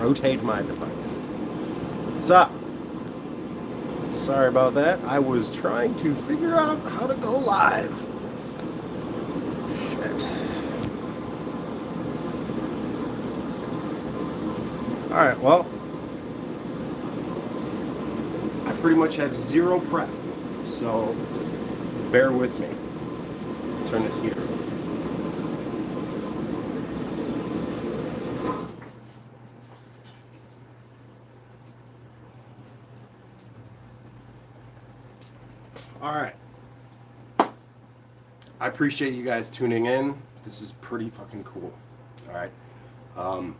rotate my device. What's up? Sorry about that. I was trying to figure out how to go live. Shit. Alright, well, I pretty much have zero prep, so bear with me. Turn this heater. Alright. I appreciate you guys tuning in. This is pretty fucking cool. Alright. I'm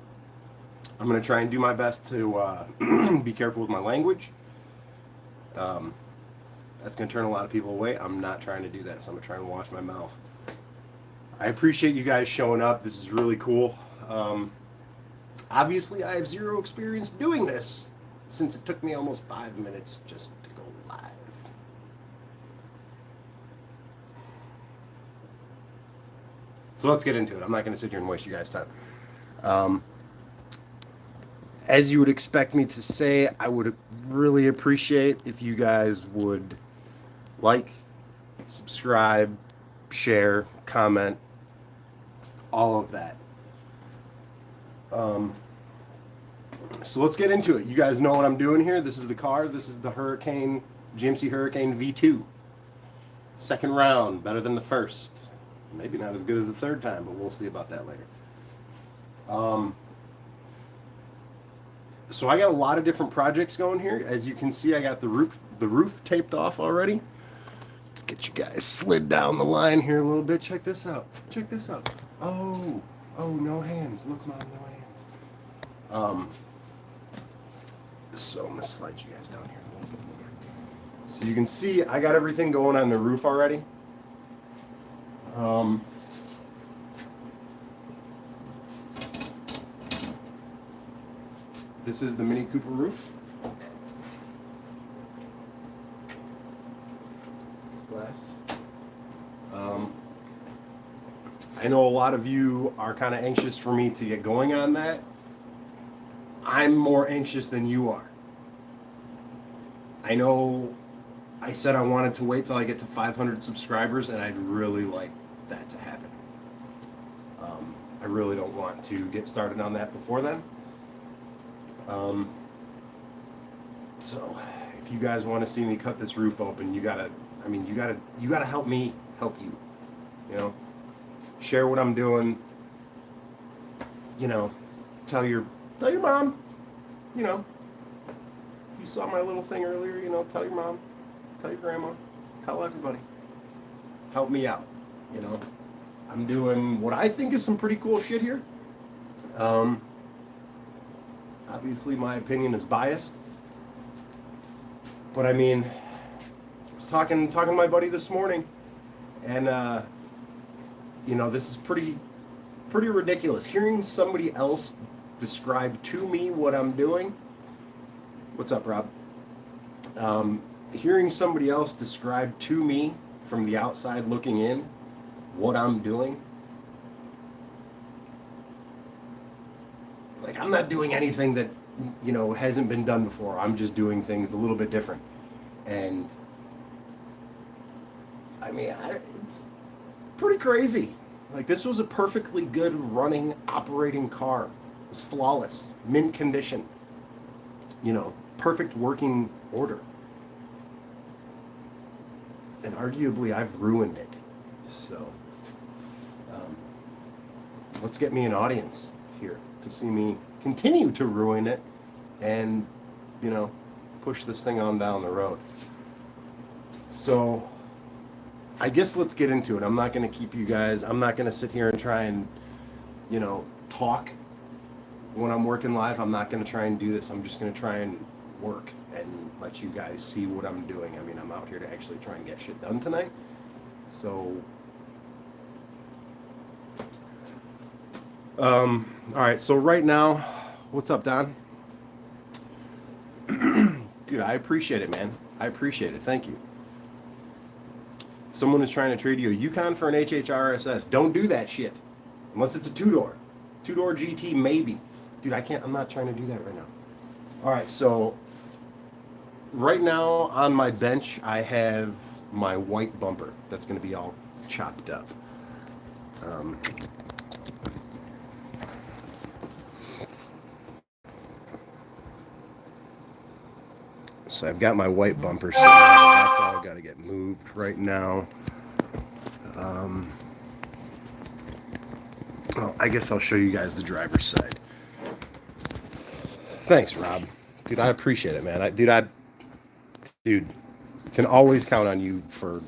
going to try and do my best to be careful with my language. That's going to turn a lot of people away. I'm not trying to do that, so I'm going to try and watch my mouth. I appreciate you guys showing up. This is really cool. Obviously, I have zero experience doing this, since it took me almost 5 minutes just to go live. So let's get into it. I'm not going to sit here and waste you guys' time. As you would expect me to say, I would really appreciate if you guys would like, subscribe, share, comment, all of that. So let's get into it. You guys know what I'm doing here. This is the car. This is the GMC Hurricane V2. Second round, better than the first. Maybe not as good as the third time, but we'll see about that later. So I got a lot of different projects going here. As you can see, I got the roof taped off already. Let's get you guys slid down the line here a little bit. Check this out. Check this out. Oh, no hands. Look, Mom, no hands. So I'm gonna slide you guys down here a little bit more. So you can see I got everything going on the roof already. This is the Mini Cooper roof. It's glass. I know a lot of you are kind of anxious for me to get going on that. I'm more anxious than you are. I know I said I wanted to wait till I get to 500 subscribers, and I'd really like that to happen. I really don't want to get started on that before then. So if you guys want to see me cut this roof open, you gotta help me help you. You know, share what I'm doing. You know, tell your mom. You know, if you saw my little thing earlier, you know, tell your mom, tell your grandma, tell everybody. Help me out. You know, I'm doing what I think is some pretty cool shit here. Obviously, my opinion is biased, but I mean, I was talking to my buddy this morning, and you know, this is pretty ridiculous. Hearing somebody else describe to me what I'm doing. What's up, Rob? Hearing somebody else describe to me from the outside looking in what I'm doing. Like, I'm not doing anything that, you know, hasn't been done before. I'm just doing things a little bit different. And, I mean, it's pretty crazy. Like, this was a perfectly good running, operating car. It was flawless, mint condition. You know, perfect working order. And arguably, I've ruined it. So, let's get me an audience here to see me continue to ruin it and, you know, push this thing on down the road. So I guess let's get into it. I'm not going to keep you guys, I'm not going to sit here and try and, you know, talk when I'm working live. I'm not going to try and do this. I'm just going to try and work and let you guys see what I'm doing. I mean, I'm out here to actually try and get shit done tonight. So all right, so right now, what's up, Don? Dude, I appreciate it, man. I appreciate it. Thank you. Someone is trying to trade you a Yukon for an HHRSS. Don't do that shit. Unless it's a two-door. Two-door GT, maybe. Dude, I can't. I'm not trying to do that right now. All right, so right now on my bench, I have my white bumper that's going to be all chopped up. So I've got my white bumper sitting there. That's all got to get moved right now. Well, I guess I'll show you guys the driver's side. Thanks, Rob. Dude, I appreciate it, man. Dude, can always count on you for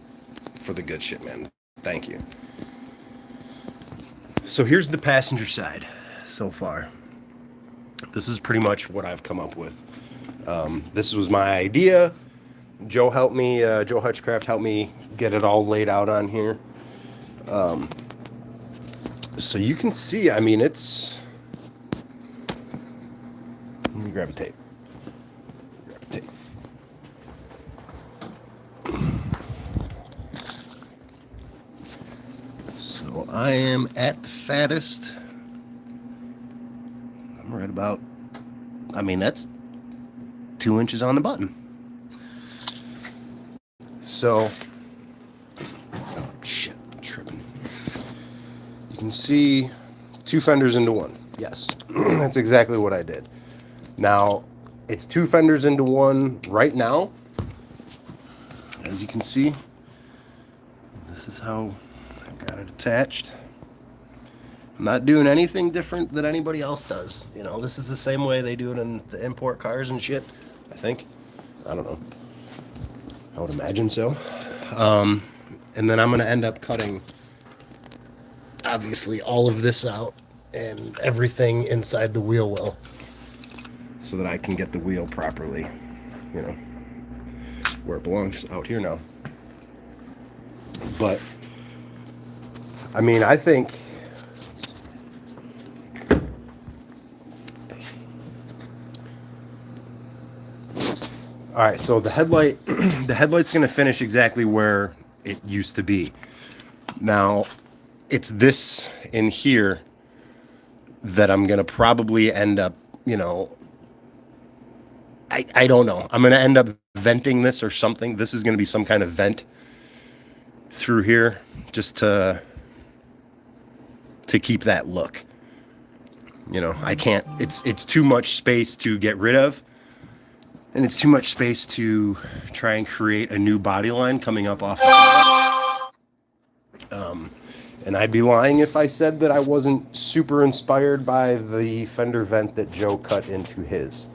the good shit, man. Thank you. So here's the passenger side so far. This is pretty much what I've come up with. This was my idea. Joe helped me, Joe Hutchcraft helped me get it all laid out on here. So you can see, I mean, it's... Let me grab a tape. So I am at the fattest. I'm right about, I mean, that's 2 inches on the button. So, oh shit, I'm tripping. You can see 2 fenders into one. Yes, that's exactly what I did. Now, it's 2 fenders into one right now. As you can see, this is how I've got it attached. I'm not doing anything different than anybody else does. You know, this is the same way they do it in the import cars and shit, I think. I don't know. I would imagine so. And then I'm going to end up cutting, obviously, all of this out and everything inside the wheel well so that I can get the wheel properly, you know, where it belongs, out here now. But, I mean, I think... All right, so the headlight's going to finish exactly where it used to be. Now, it's this in here that I'm going to probably end up, you know, I don't know. I'm going to end up venting this or something. This is going to be some kind of vent through here just to keep that look. You know, I can't, it's too much space to get rid of. And it's too much space to try and create a new body line coming up off of it. And I'd be lying if I said that I wasn't super inspired by the fender vent that Joe cut into his.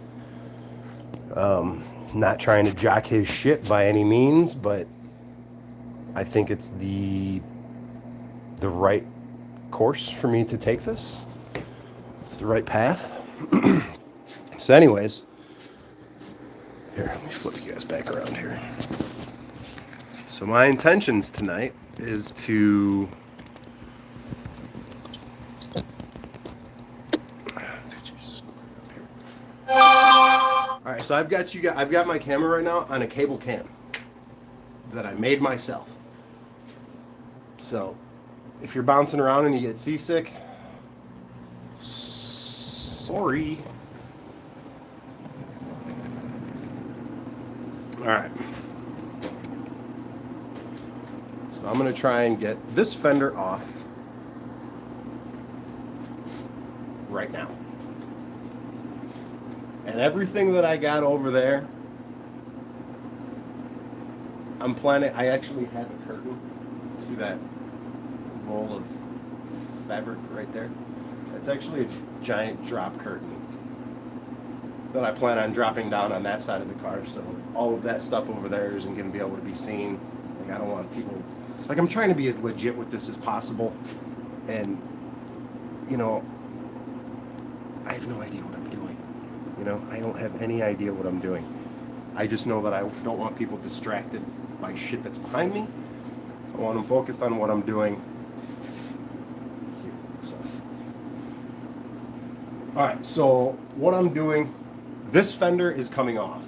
Not trying to jock his shit by any means, but I think it's the right course for me to take this. It's the right path. So anyways... Here, let me flip you guys back around here. So my intentions tonight is to... Alright, so I've got my camera right now on a cable cam that I made myself. So, if you're bouncing around and you get seasick, sorry. Alright, so I'm going to try and get this fender off right now. And everything that I got over there, I'm planning, I actually have a curtain. See that roll of fabric right there? It's actually a giant drop curtain that I plan on dropping down on that side of the car, so all of that stuff over there isn't going to be able to be seen. Like, I don't want people... Like, I'm trying to be as legit with this as possible, and, you know, I have no idea what I'm doing. You know, I don't have any idea what I'm doing. I just know that I don't want people distracted by shit that's behind me. I want them focused on what I'm doing here. So. Alright, so what I'm doing... This fender is coming off.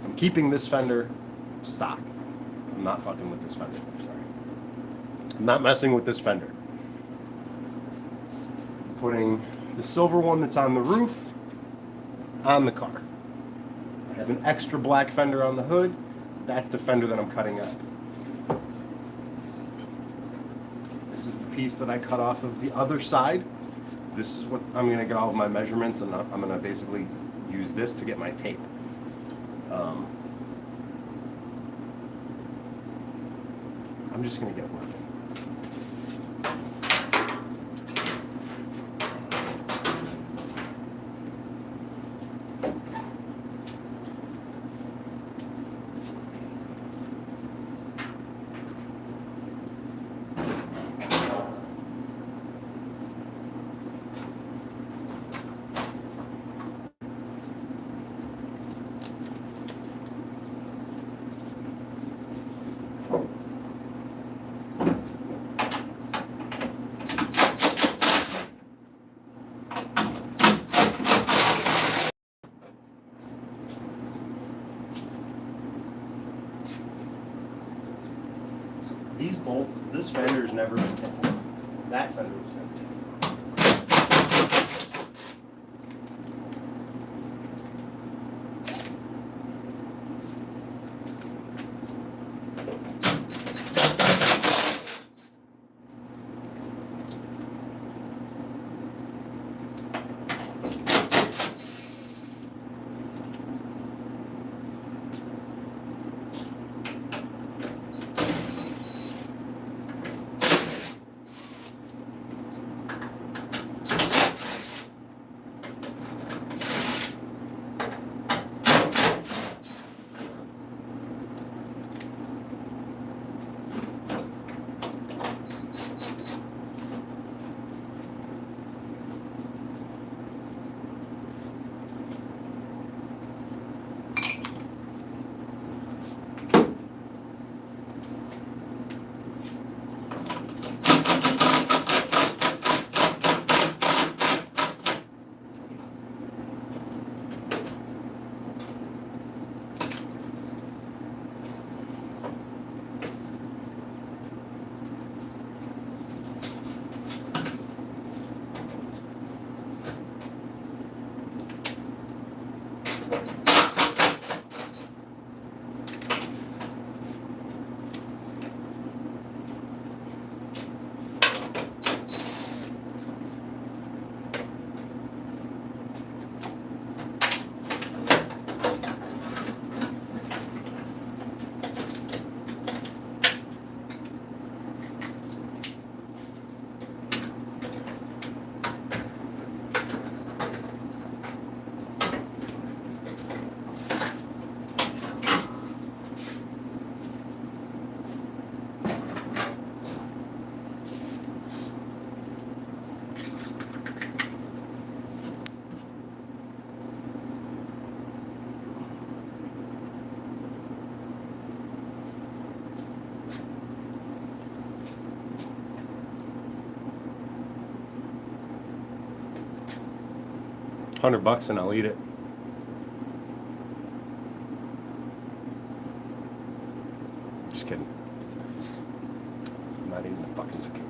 I'm keeping this fender stock. I'm not fucking with this fender. Sorry. I'm not messing with this fender. Putting the silver one that's on the roof on the car. I have an extra black fender on the hood. That's the fender that I'm cutting up. This is the piece that I cut off of the other side. This is what I'm going to get all of my measurements, and I'm going to basically use this to get my tape. I'm just going to get working. These bolts, this fender's never been taken off. That fender was never taken off. $100 and I'll eat it. Just kidding. I'm not eating the fucking cicada.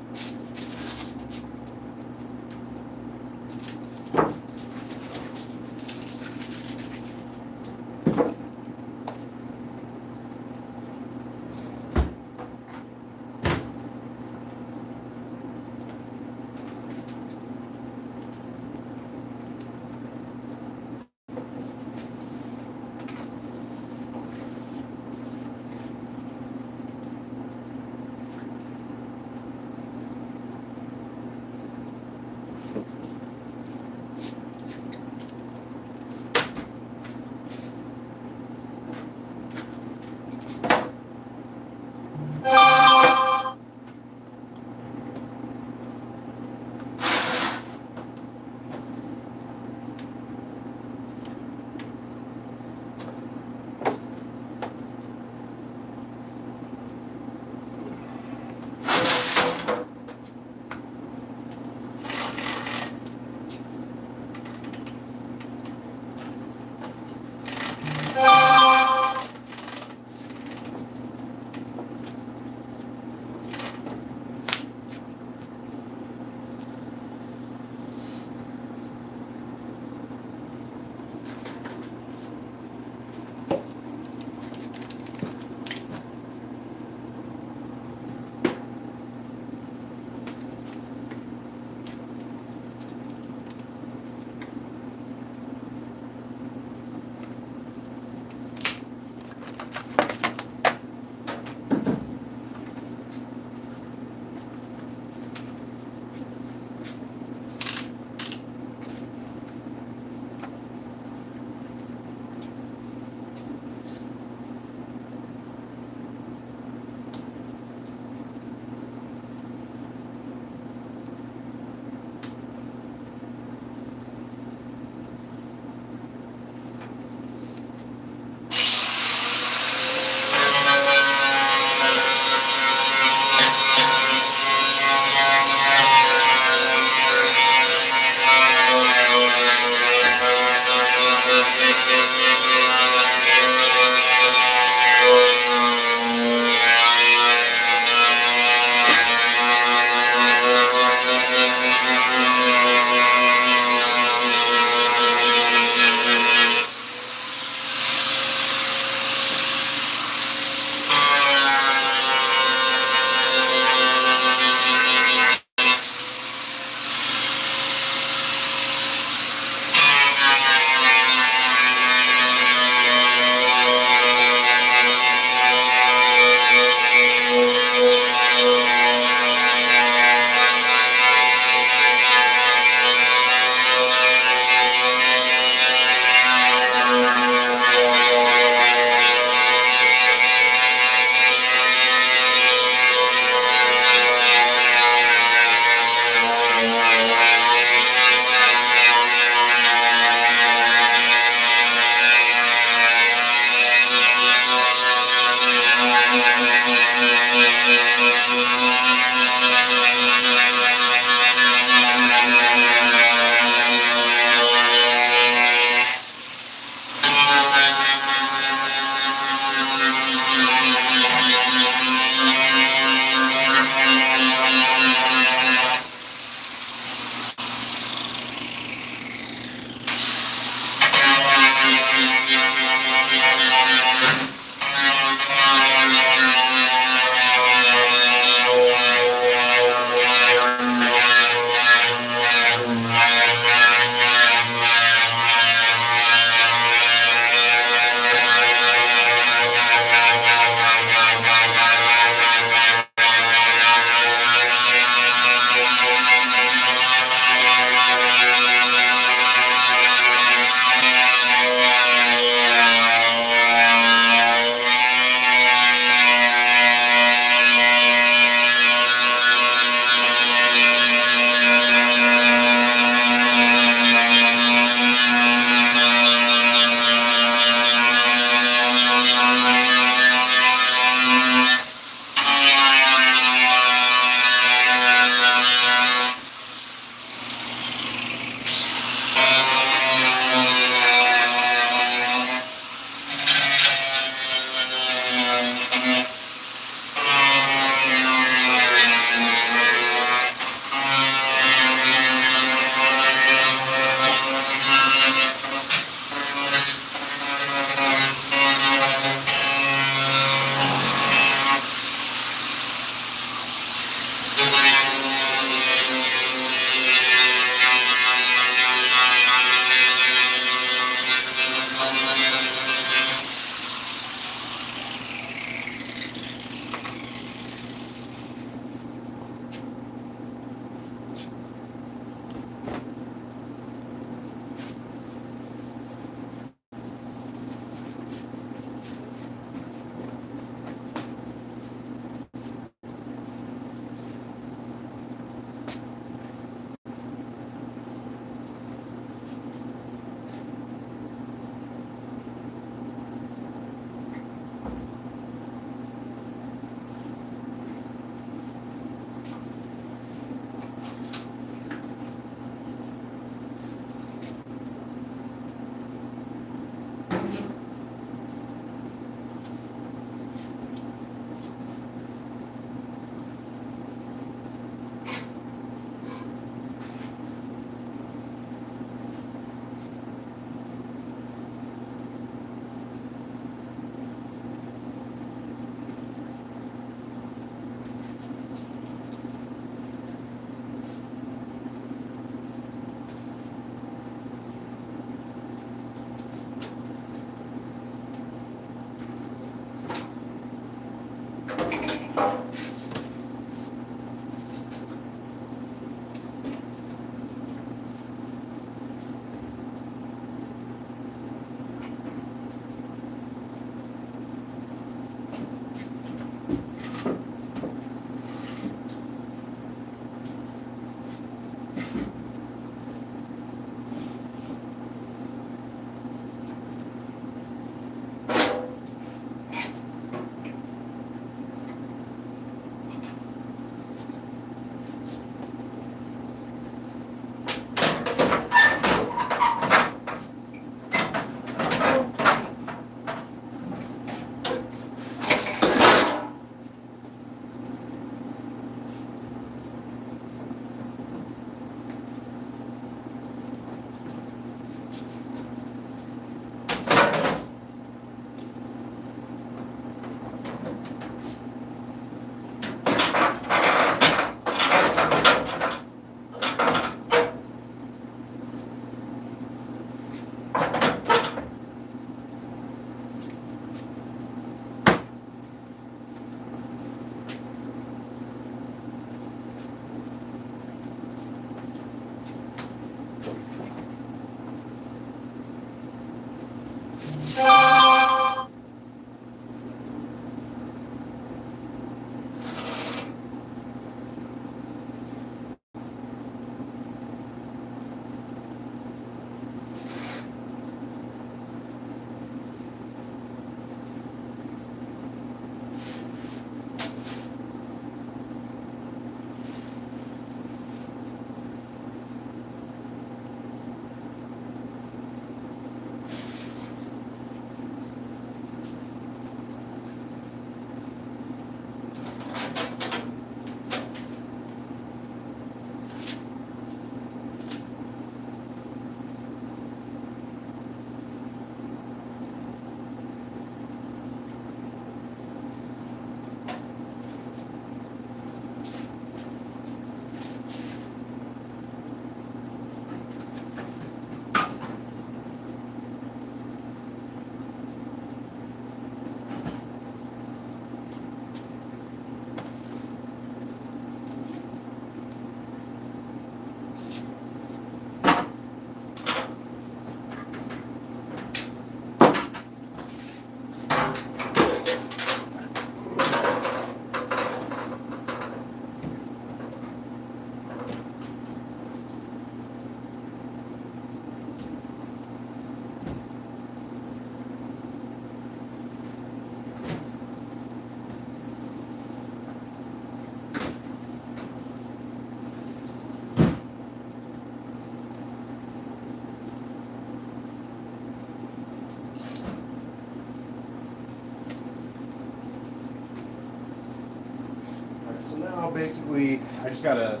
So basically, I just gotta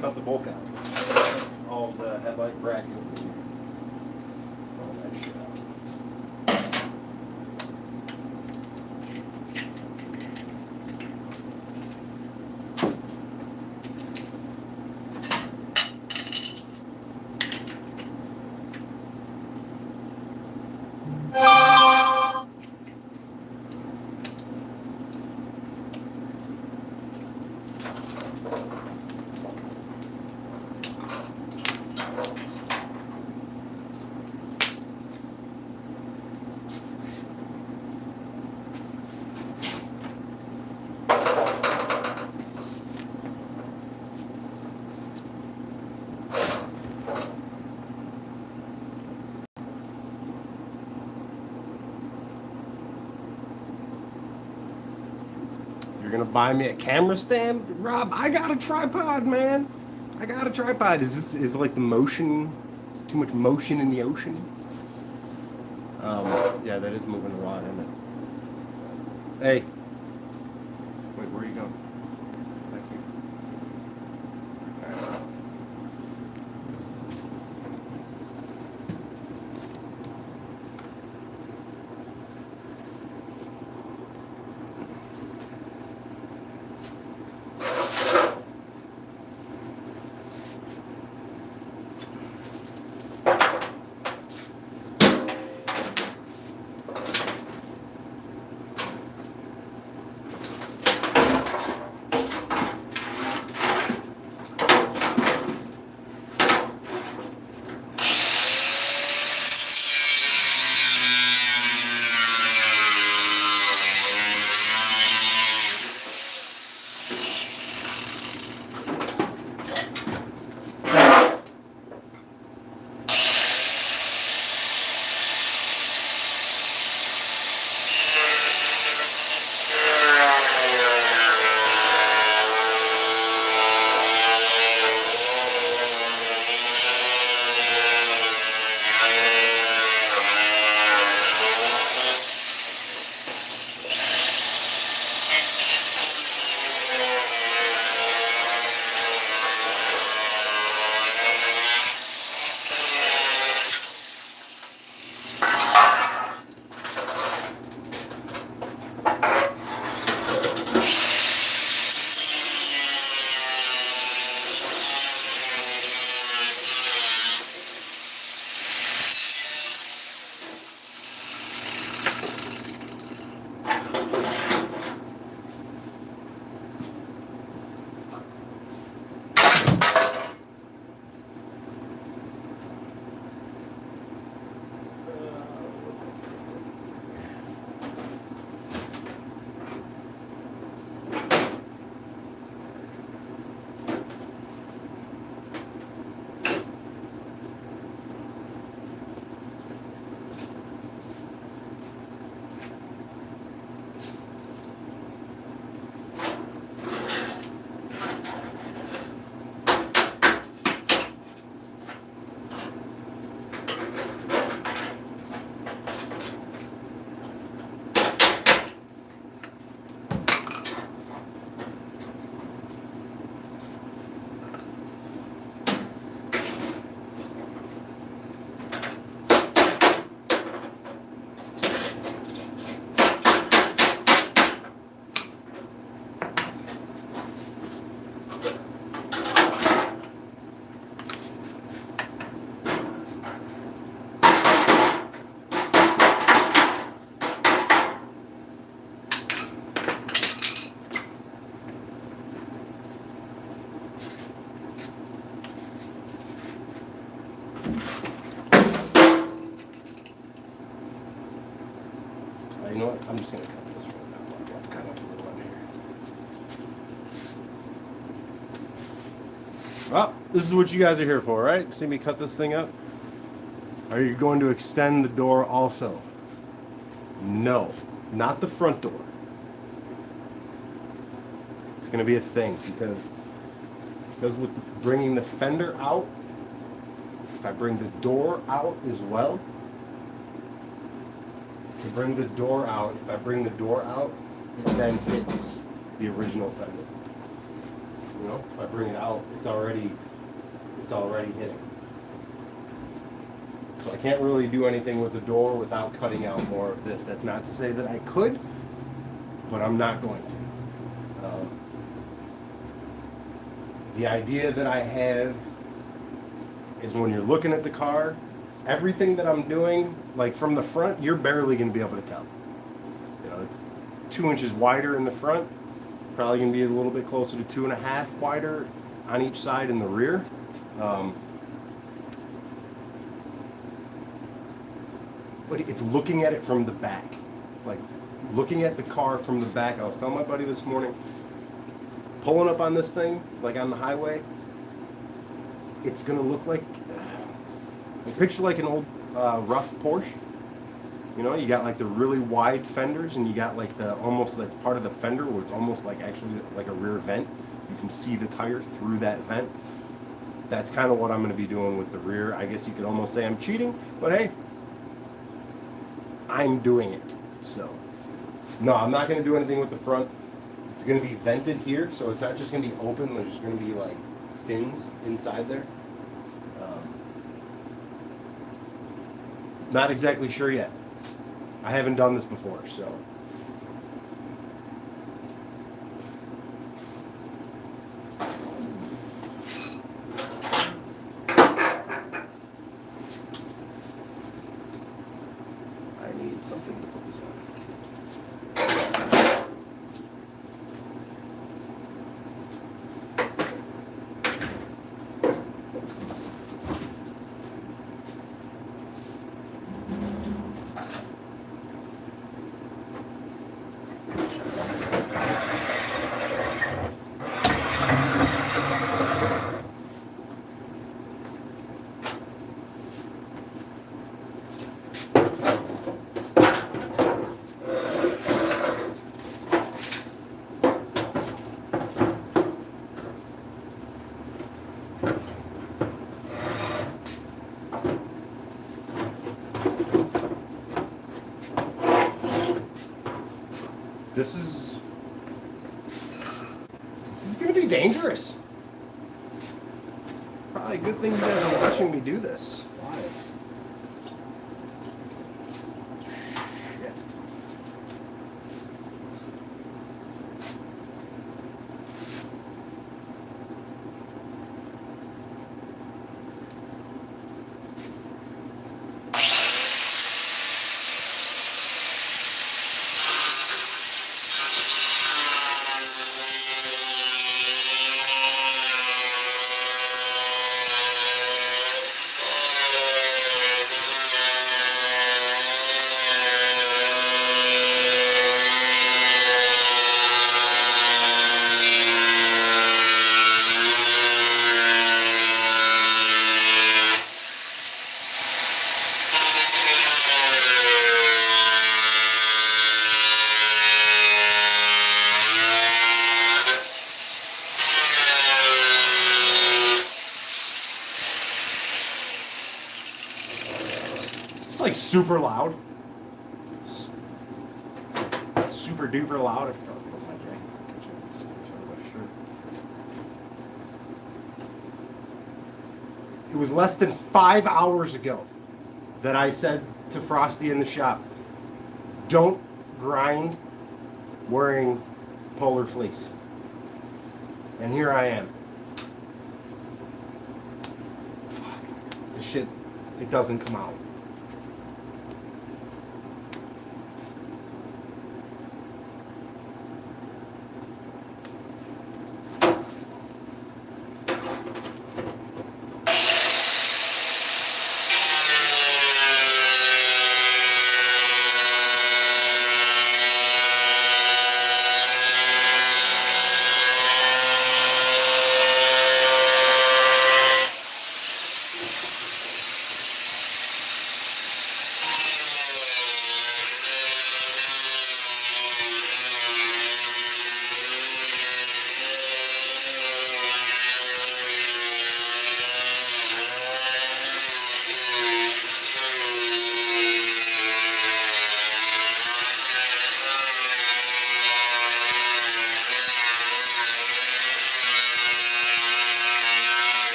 cut the bulk out. All of the headlight bracket. All that shit out. You're gonna buy me a camera stand? Rob, I got a tripod, man. I got a tripod. Is like the motion, too much motion in the ocean? Yeah, that is moving a lot, isn't it? Hey. Wait, where are you going? Back here. All right. You know what? I'm just gonna cut this right now. I'll cut off a little under here. Well, this is what you guys are here for, right? See me cut this thing up? Are you going to extend the door also? No, not the front door. It's gonna be a thing because with bringing the fender out, if I bring the door out as well, to bring the door out, if I bring the door out, it then hits the original fender. You know, if I bring it out, it's already hitting. So I can't really do anything with the door without cutting out more of this. That's not to say that I could, but I'm not going to. The idea that I have is when you're looking at the car, everything that I'm doing, like from the front, you're barely going to be able to tell. You know, it's 2 inches wider in the front, probably going to be a little bit closer to 2.5 wider on each side in the rear. But it's looking at it from the back, like looking at the car from the back. I was telling my buddy this morning, pulling up on this thing, like on the highway, it's gonna look like, picture like an old rough Porsche. You know, you got like the really wide fenders, and you got like the almost like part of the fender where it's almost like actually like a rear vent. You can see the tire through that vent. That's kind of what I'm gonna be doing with the rear. I guess you could almost say I'm cheating, but hey, I'm doing it. So, no, I'm not gonna do anything with the front. It's going to be vented here, so it's not just going to be open. There's going to be like fins inside there. Not exactly sure yet. I haven't done this before, so. I need something to put this on. This is going to be dangerous. Probably a good thing you guys are watching me do this live. Shit. It's like super loud. Super duper loud. It was less than 5 hours ago that I said to Frosty in the shop, don't grind wearing polar fleece. And here I am. Fuck. This shit, it doesn't come out.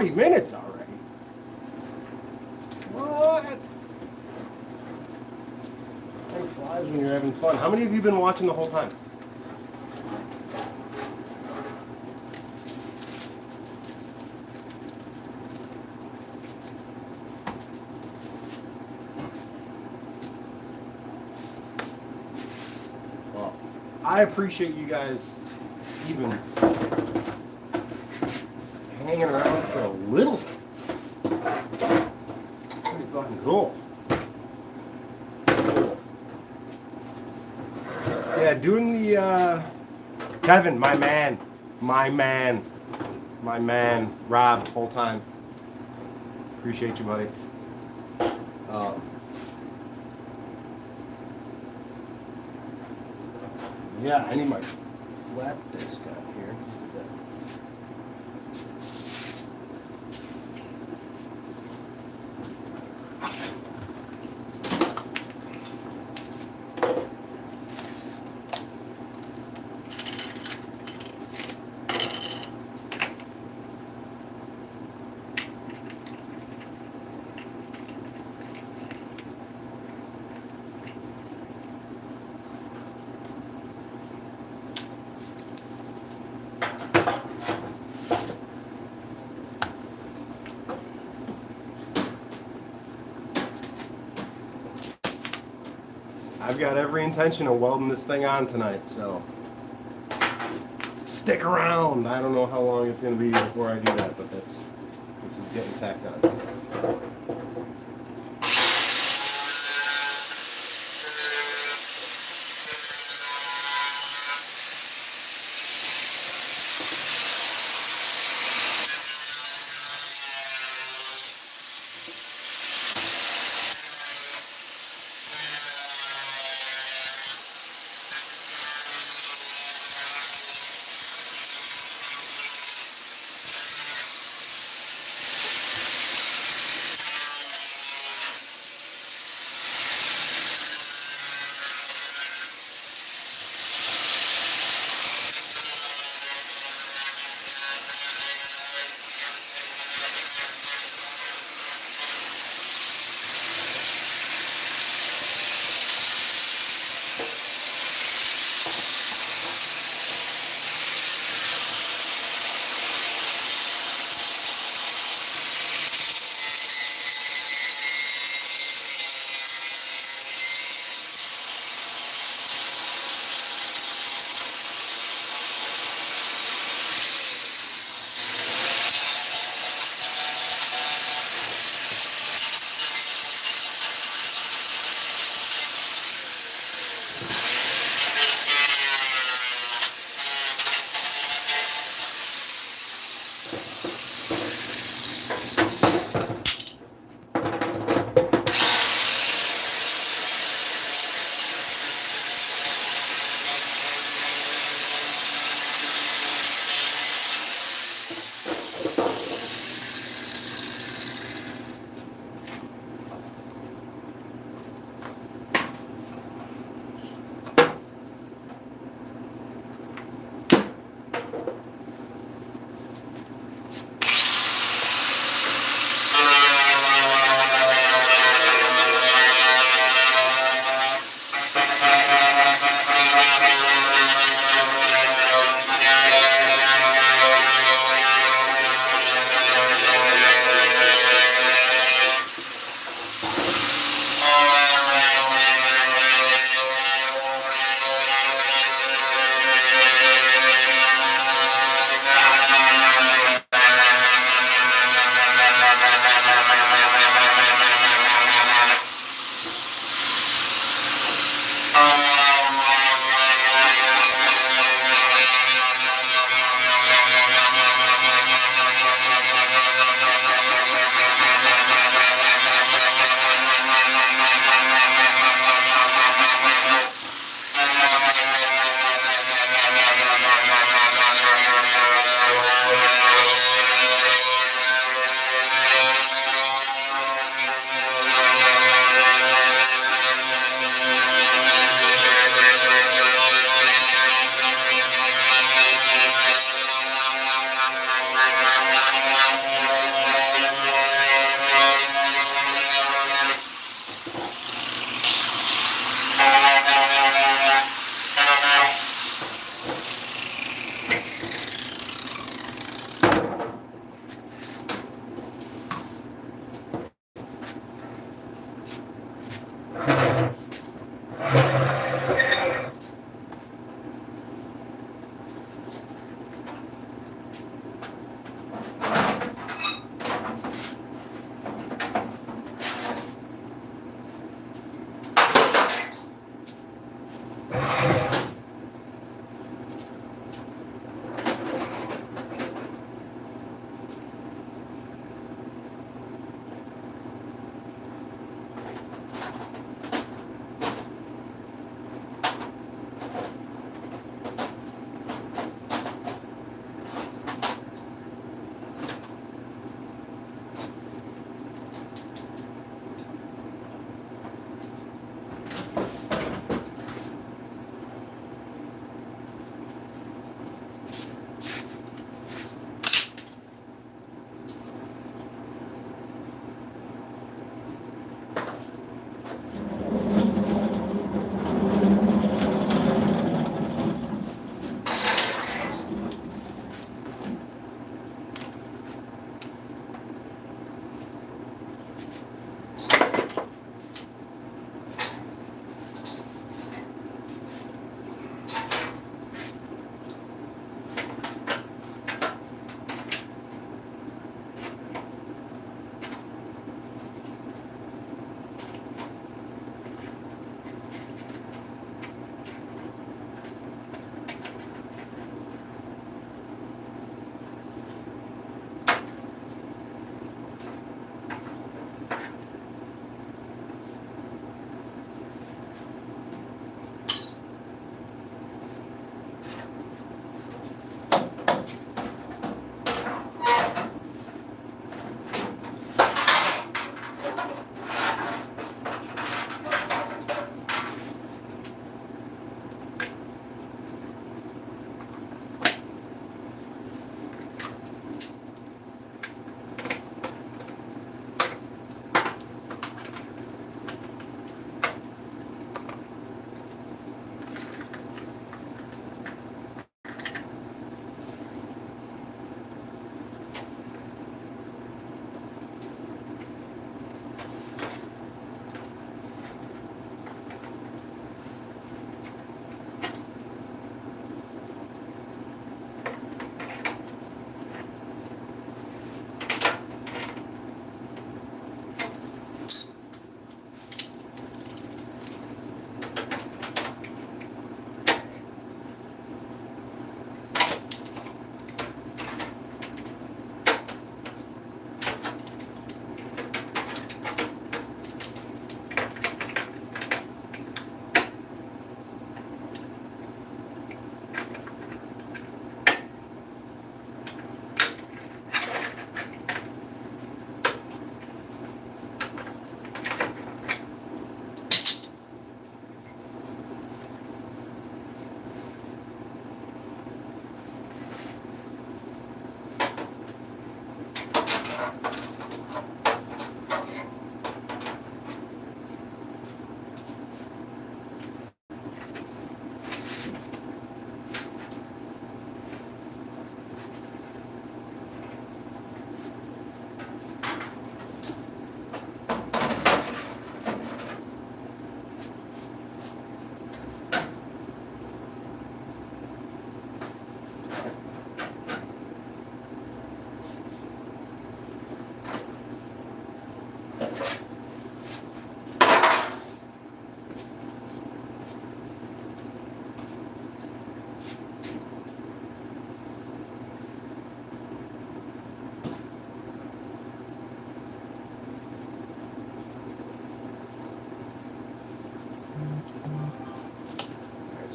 40 minutes already. What? Time flies when you're having fun. How many of you have been watching the whole time? Well, I appreciate you guys even hanging around for a little bit. Pretty fucking cool. Yeah, doing the Kevin, my man, Rob, whole time. Appreciate you, buddy. Yeah, I need my flat disc on here. I've got every intention of welding this thing on tonight, so stick around. I don't know how long it's going to be before I do that, but this is getting tacked on.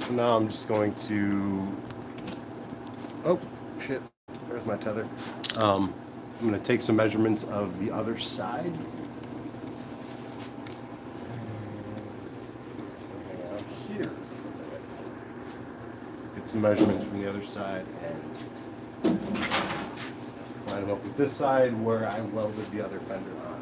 So now I'm just going to, oh shit, there's my tether. I'm going to take some measurements of the other side. Hang out here for a minute. Get some measurements from the other side and line them up with this side where I welded the other fender on.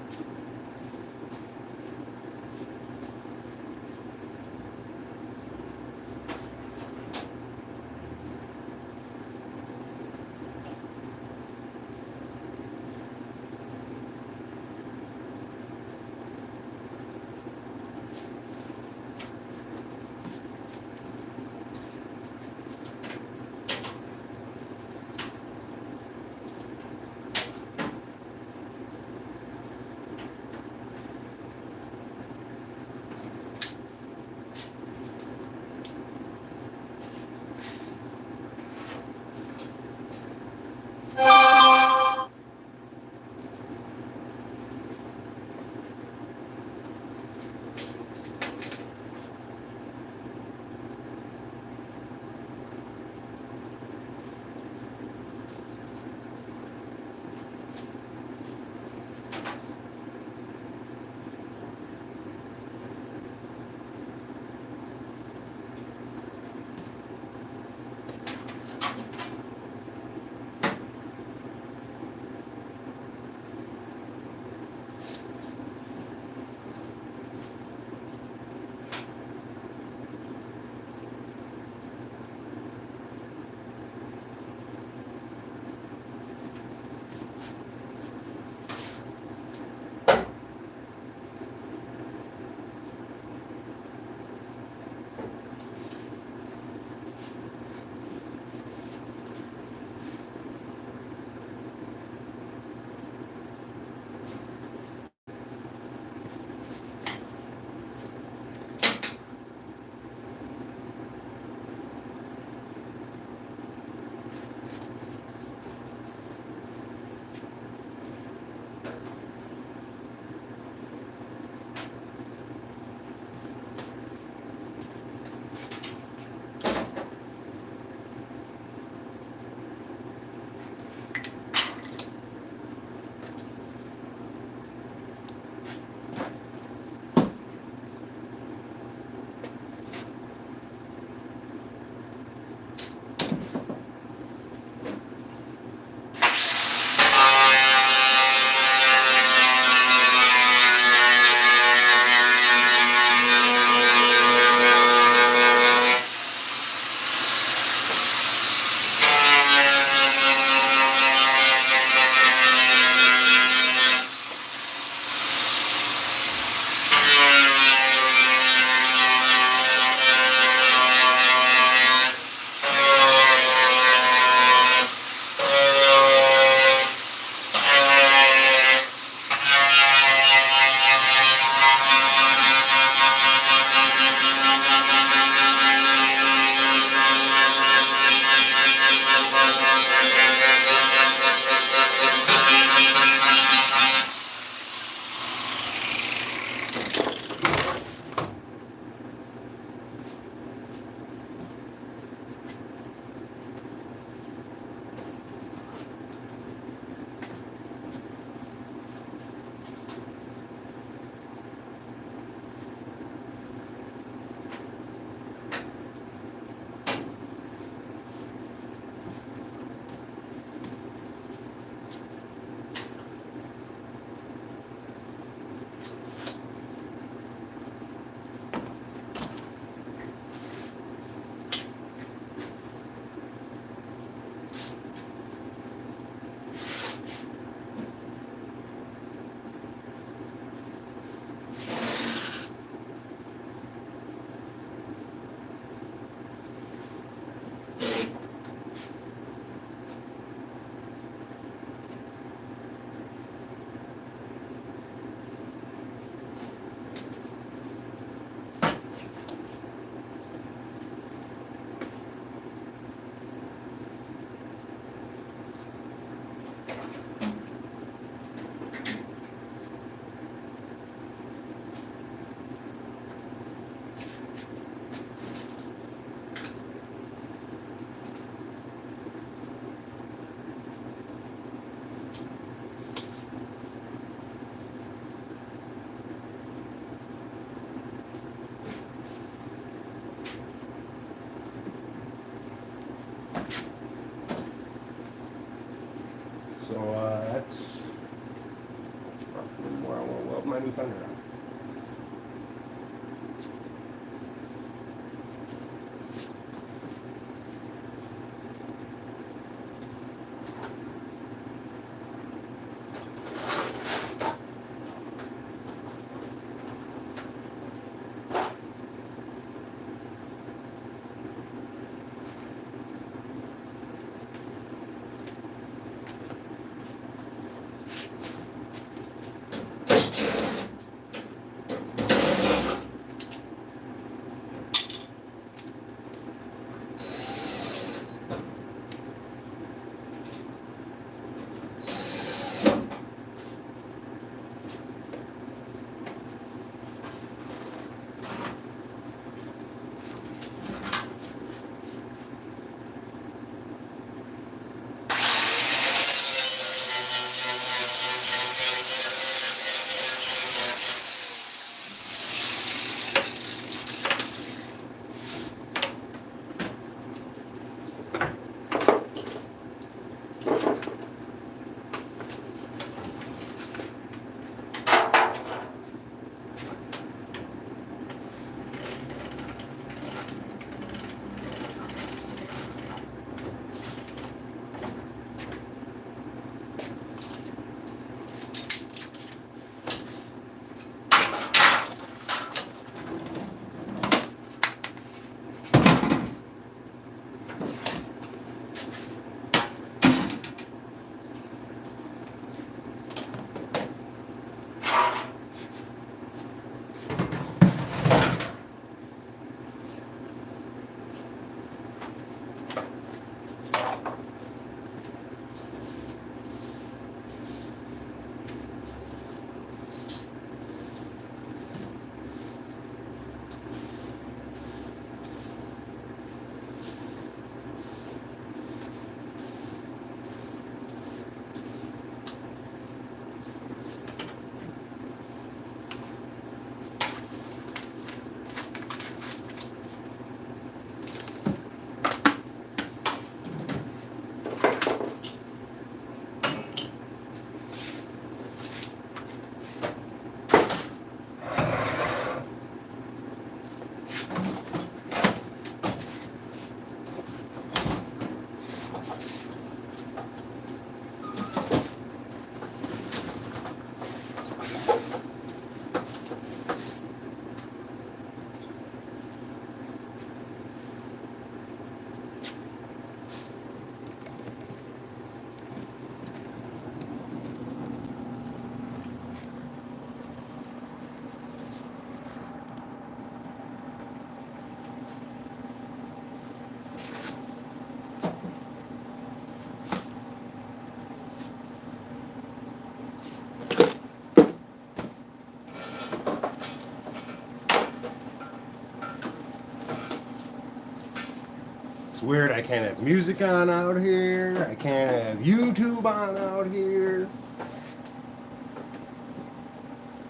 It's weird, I can't have music on out here. I can't have YouTube on out here.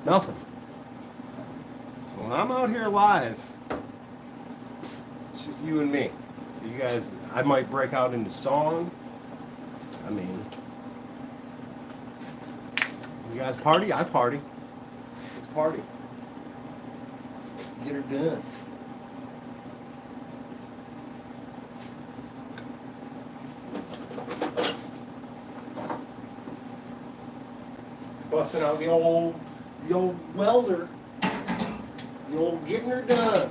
Nothing. So when I'm out here live, it's just you and me. So you guys, I might break out into song. I mean, you guys party? I party. Let's party. Let's get her done. Busting out the old welder. The old getting her done.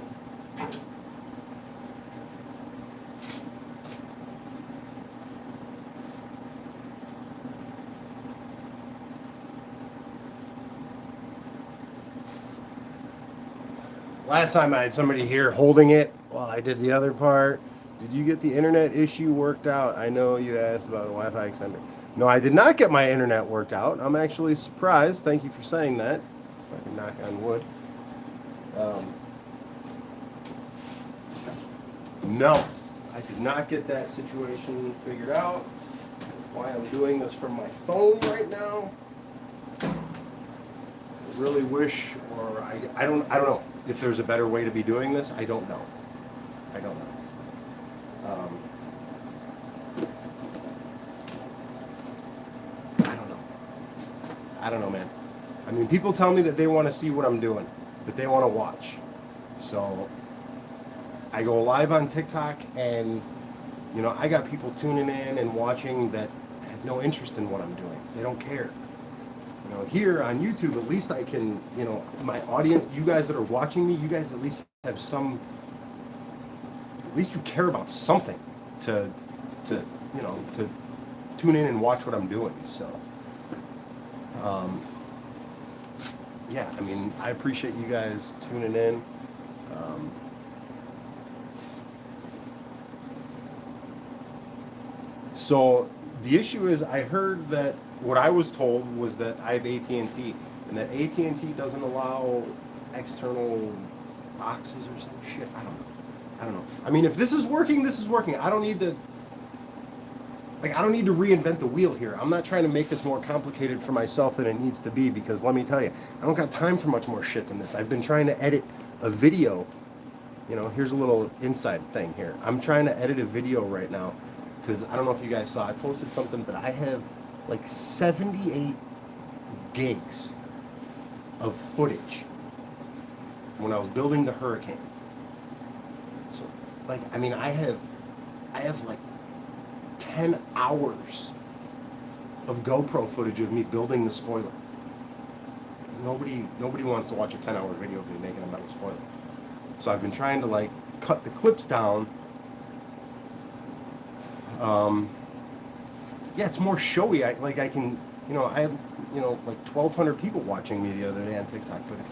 Last time I had somebody here holding it while I did the other part. Did you get the internet issue worked out? I know you asked about a Wi-Fi extender. No, I did not get my internet worked out. I'm actually surprised. Thank you for saying that. If I can knock on wood. No, I did not get that situation figured out. That's why I'm doing this from my phone right now. I really wish, or I don't know if there's a better way to be doing this. I don't know. I don't know. I don't know, man. I mean, people tell me that they want to see what I'm doing, that they want to watch. So I go live on TikTok, and you know, I got people tuning in and watching that have no interest in what I'm doing. They don't care. You know, here on YouTube, at least I can, you know, my audience, you guys that are watching me, you guys at least have some, at least you care about something to you know, to tune in and watch what I'm doing. So yeah, I mean, I appreciate you guys tuning in. So the issue is, I heard that what I was told was that I have AT&T, and that AT&T doesn't allow external boxes or some shit. I don't know. I mean, if this is working, this is working. I don't need to reinvent the wheel here. I'm not trying to make this more complicated for myself than it needs to be, because let me tell you, I don't got time for much more shit than this. I've been trying to edit a video. You know, here's a little inside thing here. I'm trying to edit a video right now, because I don't know if you guys saw, I posted something, but I have like 78 gigs of footage when I was building the Hurricane. So, like, I mean, I have like 10 hours of GoPro footage of me building the spoiler. Nobody wants to watch a 10-hour video of me making a metal spoiler. So I've been trying to like cut the clips down. Yeah, it's more showy. I can, you know, I had, you know, like 1,200 people watching me the other day on TikTok, but like,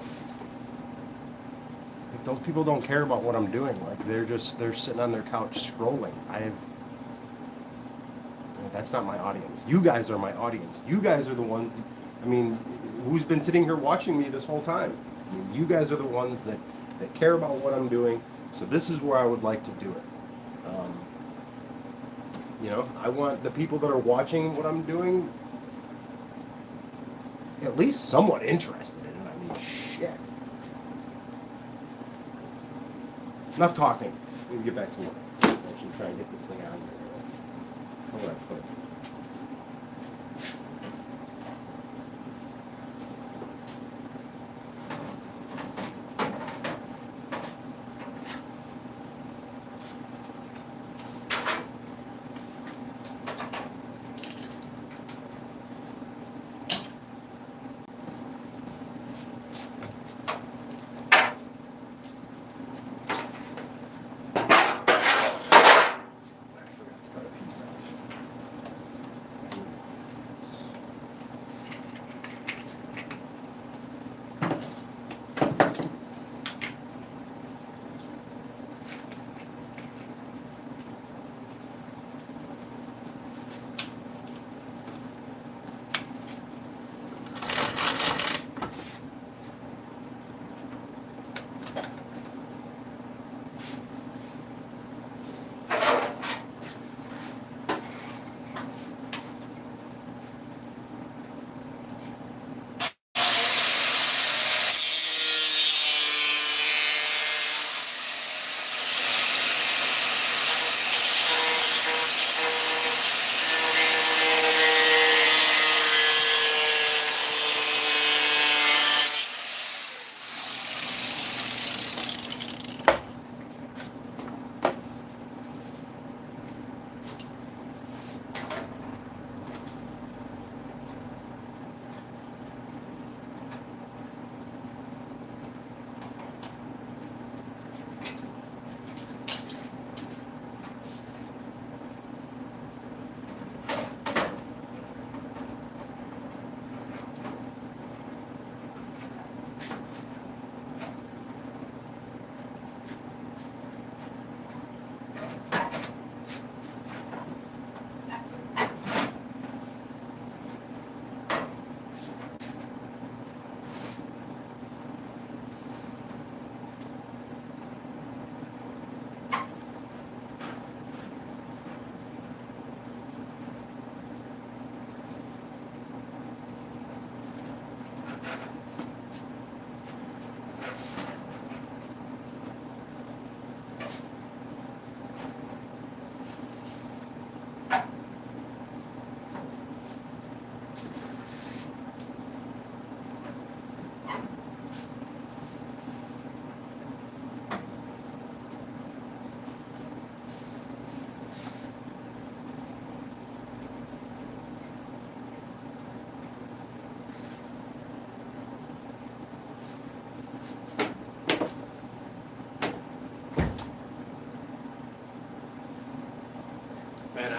those people don't care about what I'm doing. Like, they're sitting on their couch scrolling. That's not my audience. You guys are my audience. You guys are the ones, I mean, who's been sitting here watching me this whole time. I mean, you guys are the ones that care about what I'm doing. So this is where I would like to do it. You know, I want the people that are watching what I'm doing at least somewhat interested in it. I mean, shit. Enough talking. We can get back to work. I should try and get this thing out of here. How would I put it?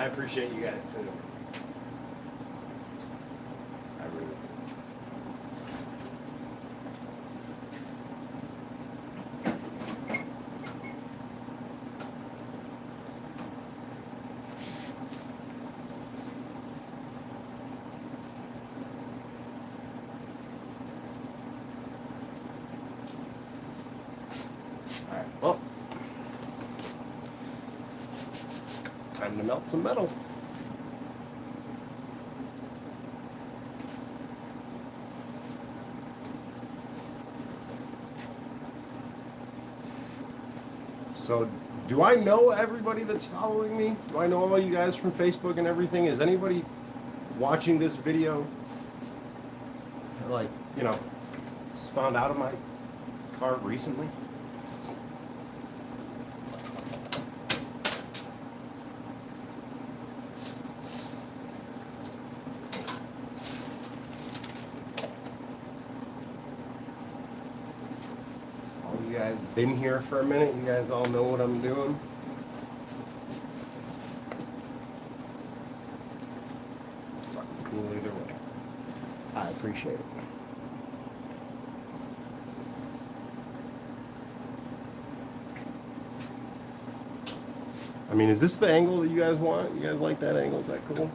I appreciate you guys tuning in. I really do. Alright, well, time to melt some metal. So, do I know everybody that's following me? Do I know all you guys from Facebook and everything? Is anybody watching this video, like, you know, just found out of my car recently? You guys been here for a minute? You guys all know what I'm doing? It's fucking cool either way. I appreciate it. I mean, is this the angle that you guys want? You guys like that angle? Is that cool?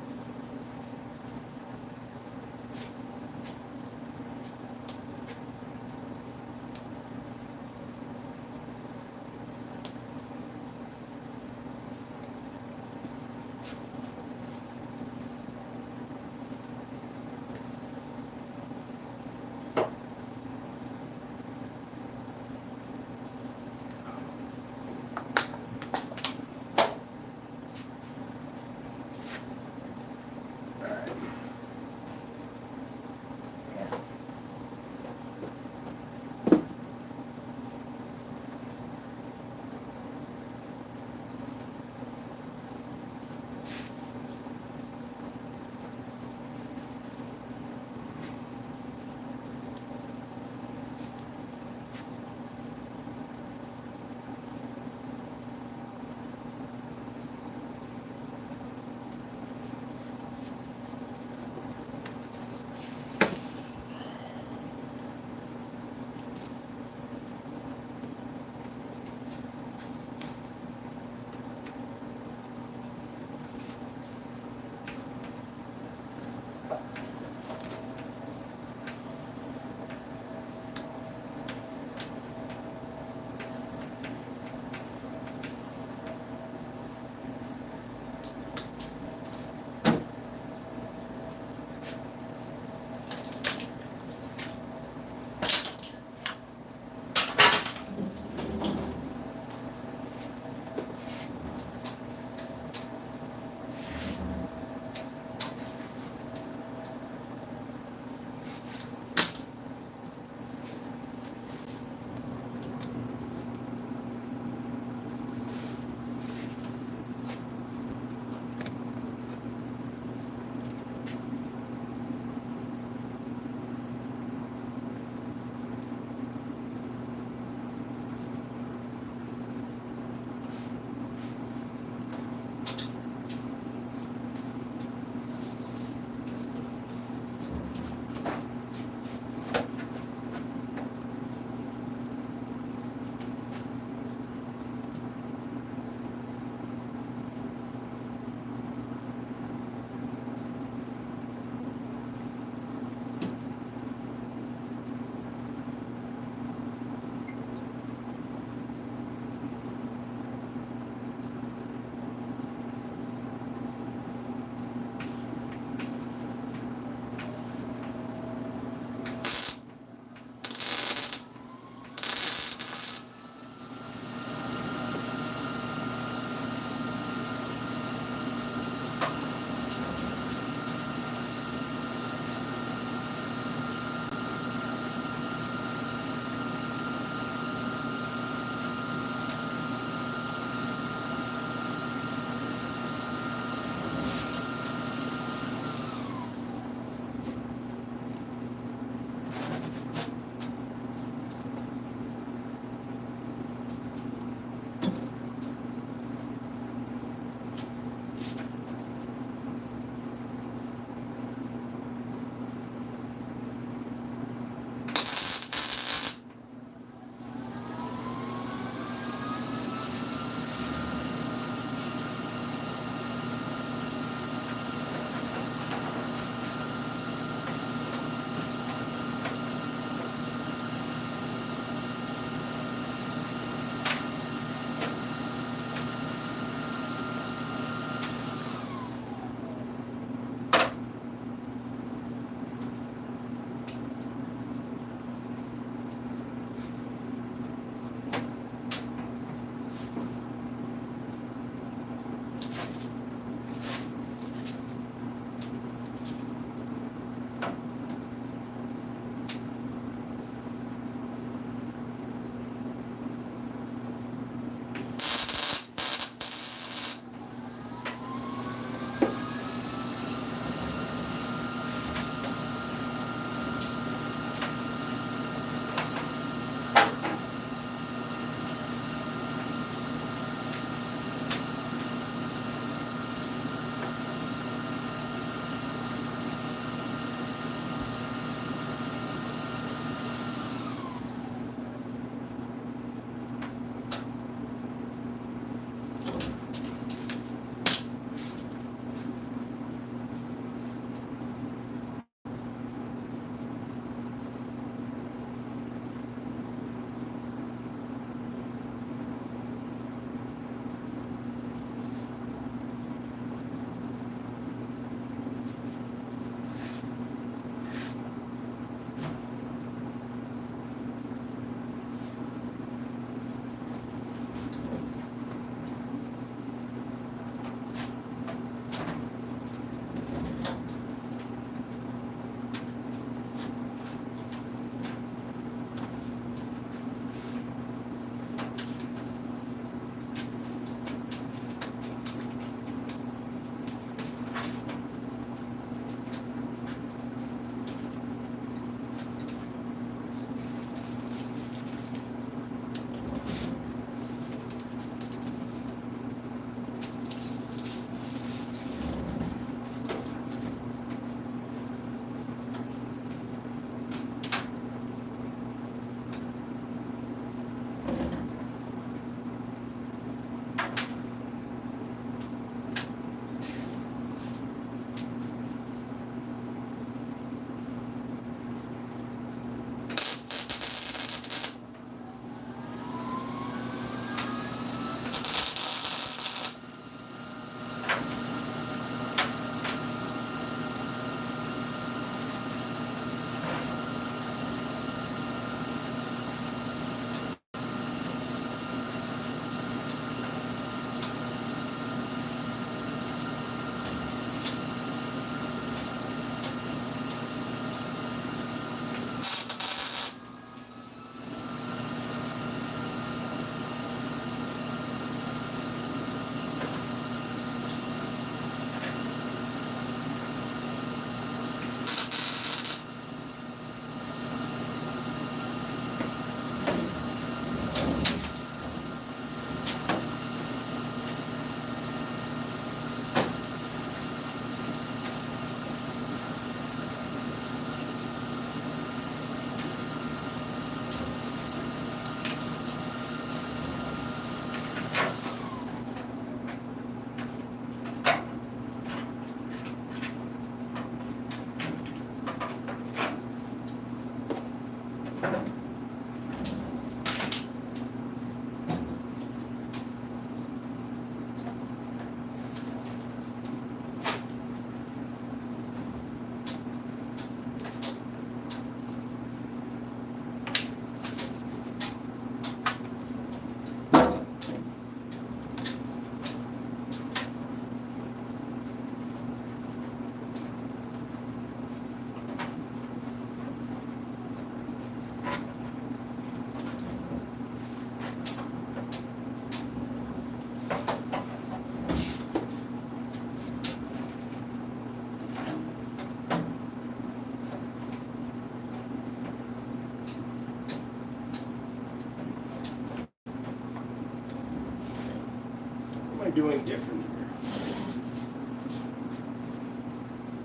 doing different here?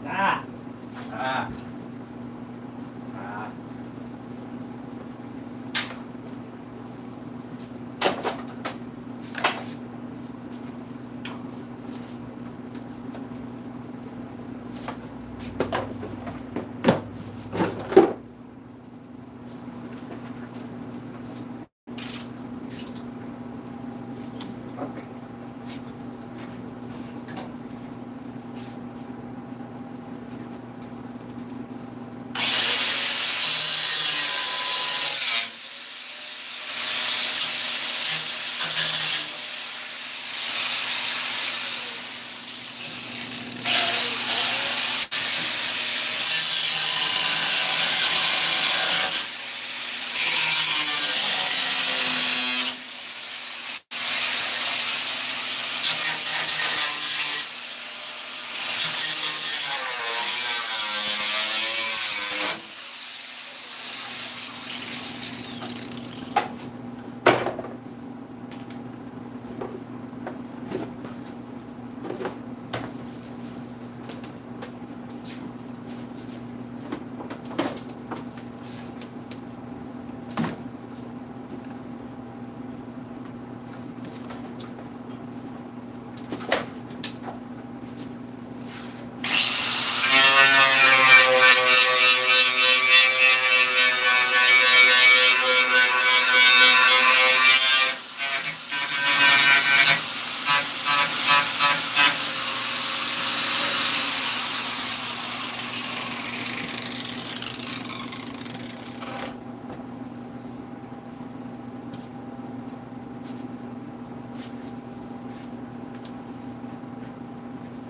Ah! Ah! Ah! Okay.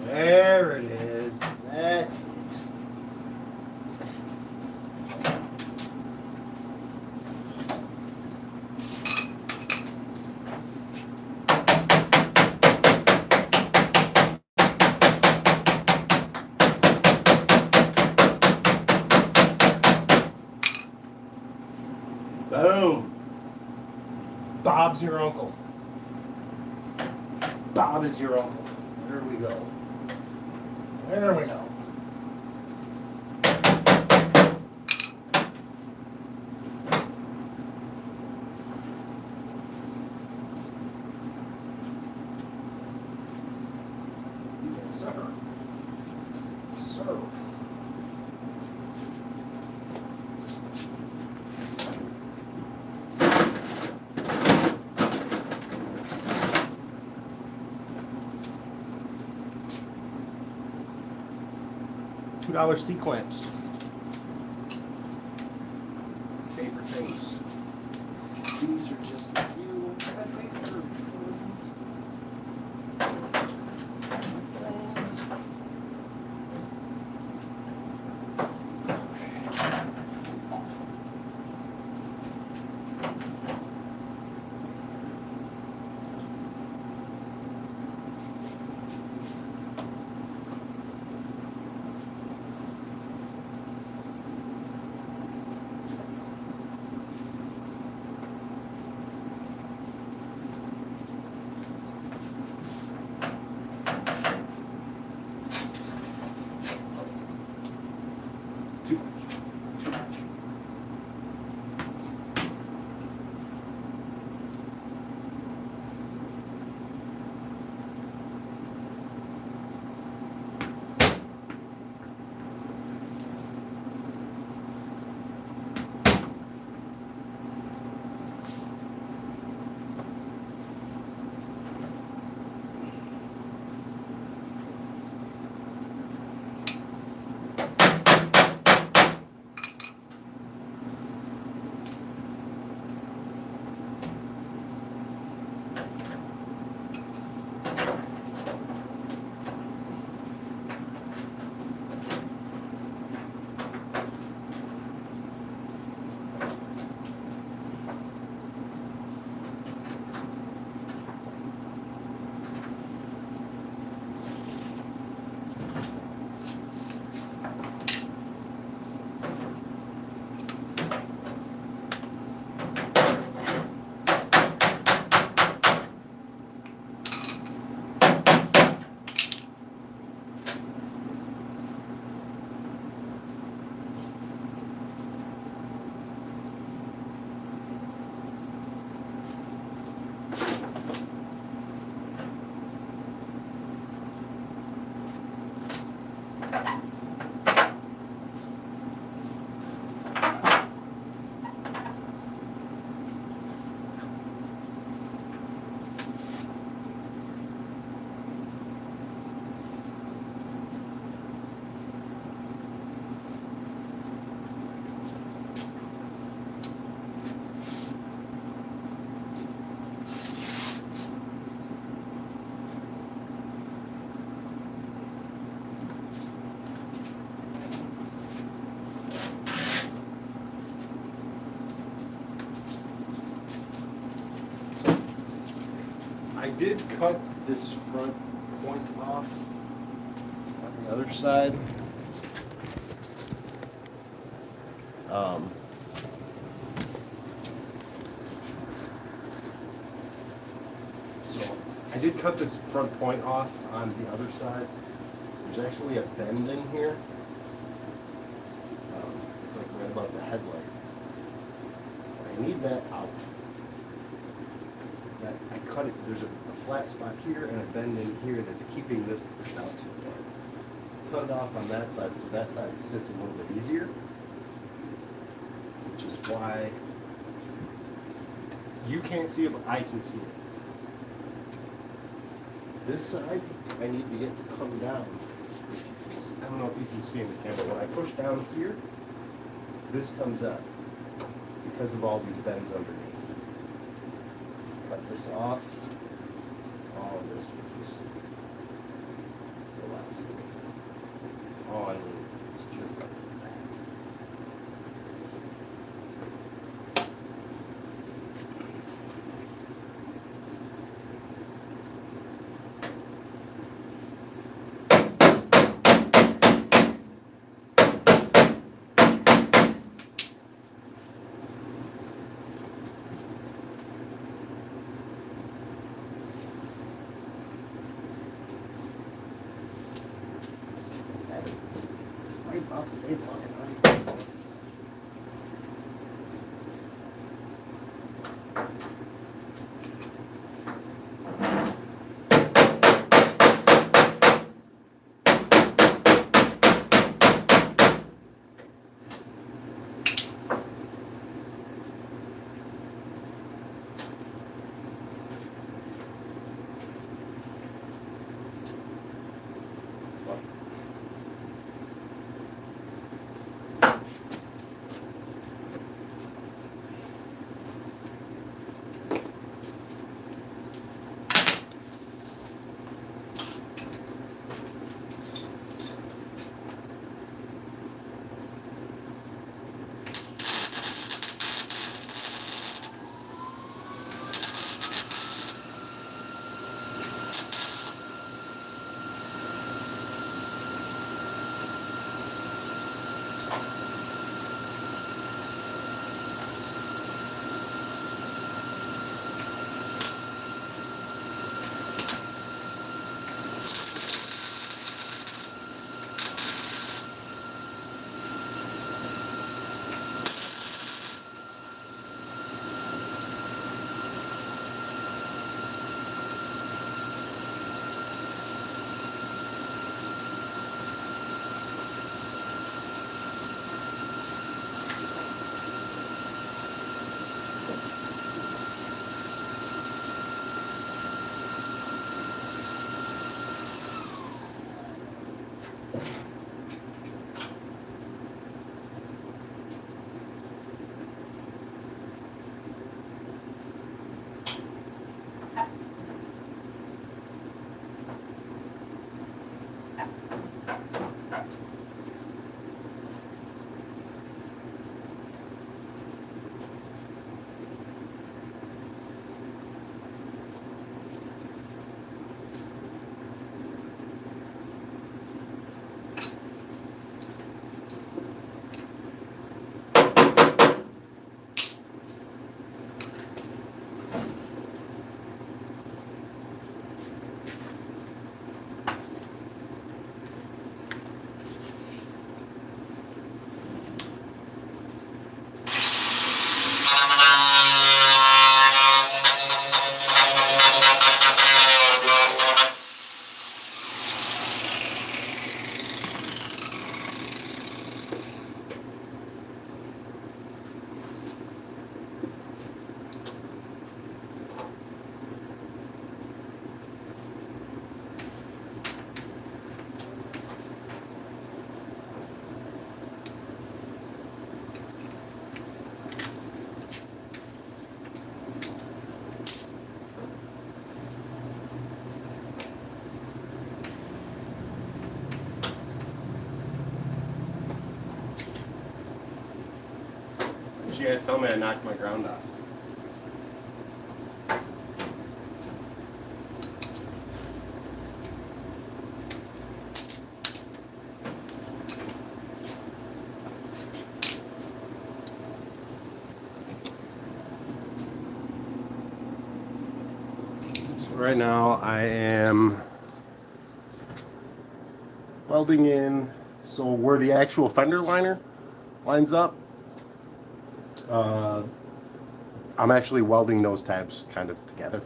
There it is. That's it. That's it. Boom. Bob's your uncle. Bob is your uncle. There we go. There we go. Yes, sir. Sir. $2 C-clamps. Favorite things. These are just a few of my favorite things. I did cut this front point off on the other side. So I did cut this front point off on the other side. There's actually a bend in here. It's like right above the headlight. I need that out. So that I cut it. There's a flat spot here and a bend in here that's keeping this pushed out too far. Cut it off on that side so that side sits a little bit easier. Which is why you can't see it, but I can see it. This side, I need to get to come down. I don't know if you can see in the camera. When I push down here, this comes up because of all these bends underneath. Cut this off. All of this will just relax. It's all I need. It's just like that. About the same fucking height. You guys tell me I knocked my ground off. Right now I am welding in, so where the actual fender liner lines up, I'm actually welding those tabs kind of together.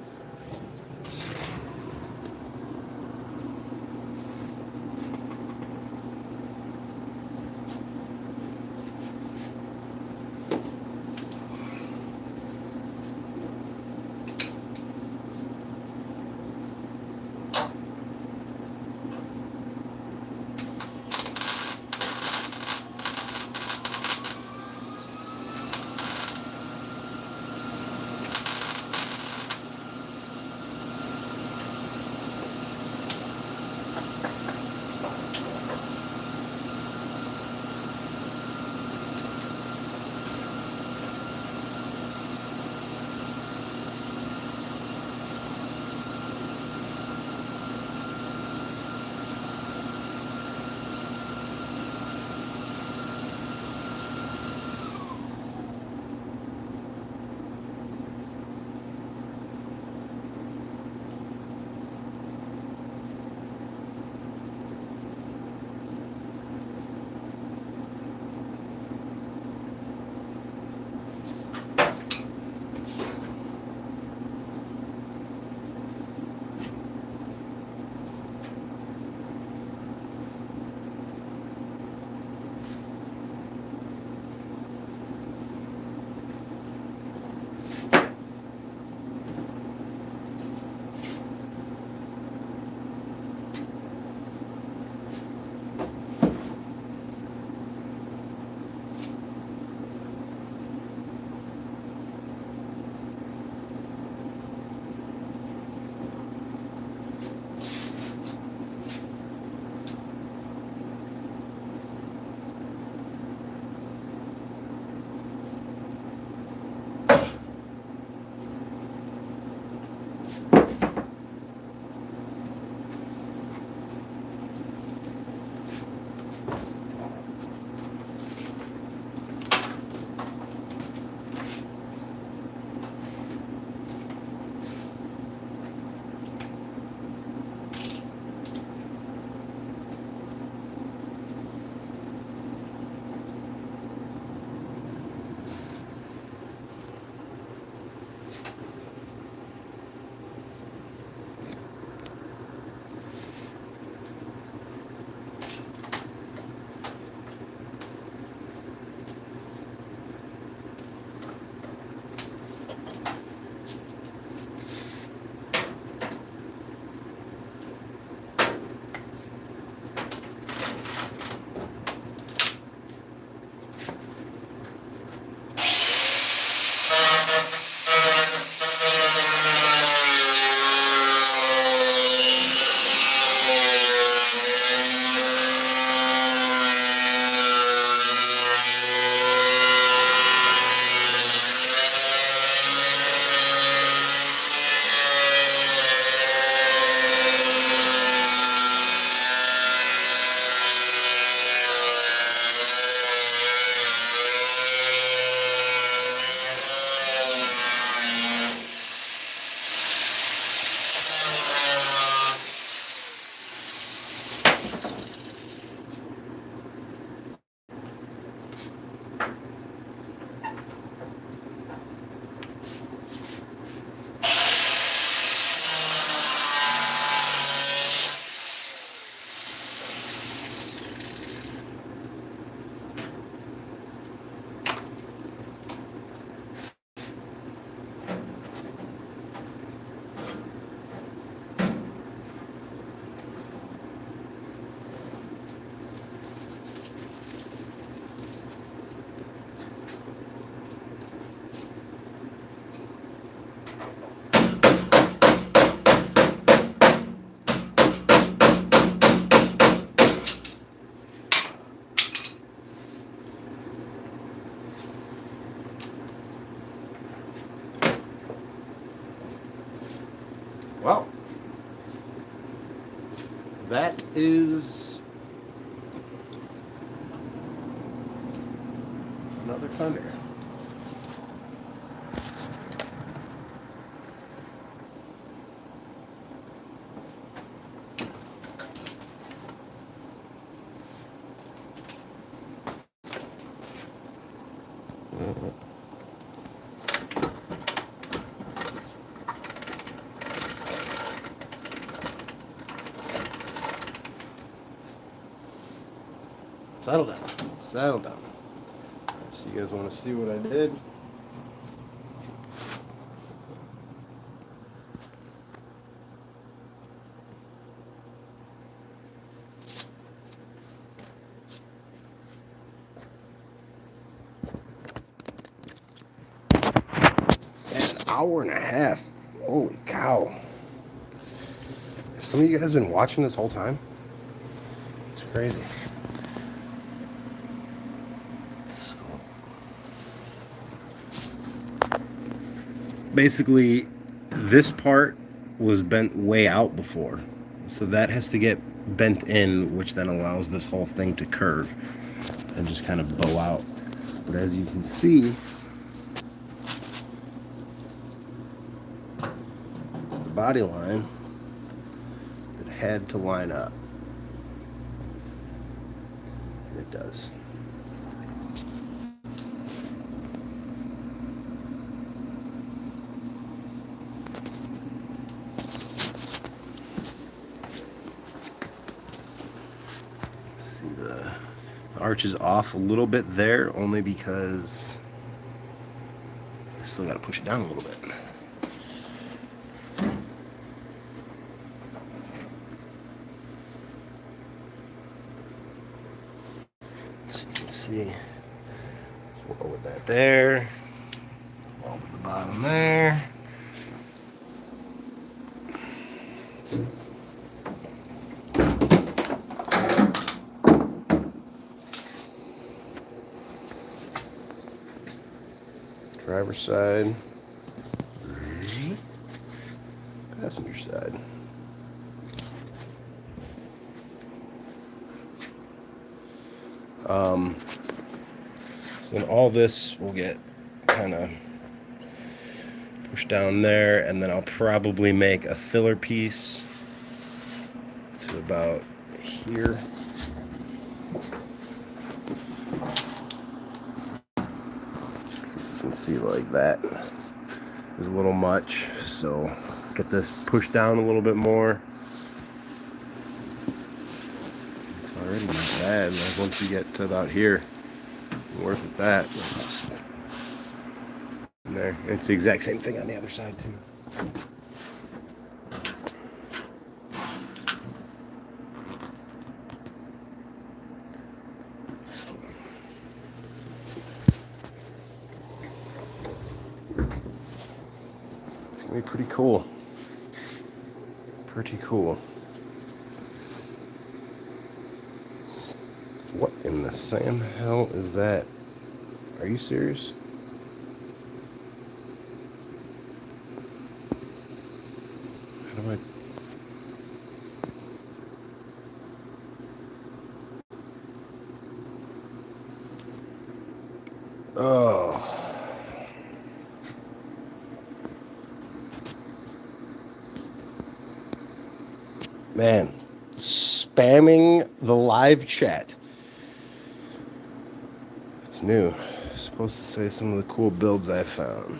Well, that is another fender. Settle down. Settle down. Right, so you guys want to see what I did? An hour and a half. Holy cow. Have some of you guys been watching this whole time? It's crazy. So, basically, this part was bent way out before. So that has to get bent in, which then allows this whole thing to curve and just kind of bow out. But as you can see, the body line, it had to line up. And it does. See, the arch is off a little bit there, only because I still got to push it down a little bit. So you can see, roll with that there, all to the bottom there. Driver's side, passenger side. So then all this will get kind of pushed down there, and then I'll probably make a filler piece to about here. You can see like that is a little much, so get this pushed down a little bit more. It's already not bad. Like once you get to about here, you're worth with that. And there, it's the exact same thing on the other side too. It's gonna be pretty cool. Pretty cool. What in the Sam hell is that? Are you serious? How do I... Oh. Man, spamming the live chat. It's new. It's supposed to say some of the cool builds I found.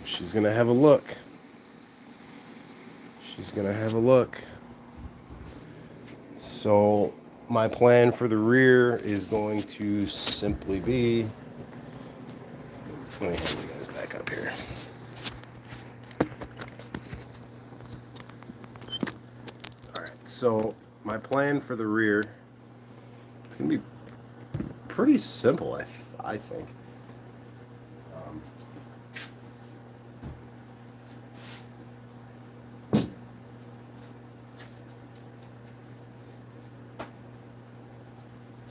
She's gonna have a look. She's gonna have a look. So my plan for the rear is going to simply be, let me have you guys back up here. Alright, so my plan for the rear is going to be pretty simple, I think.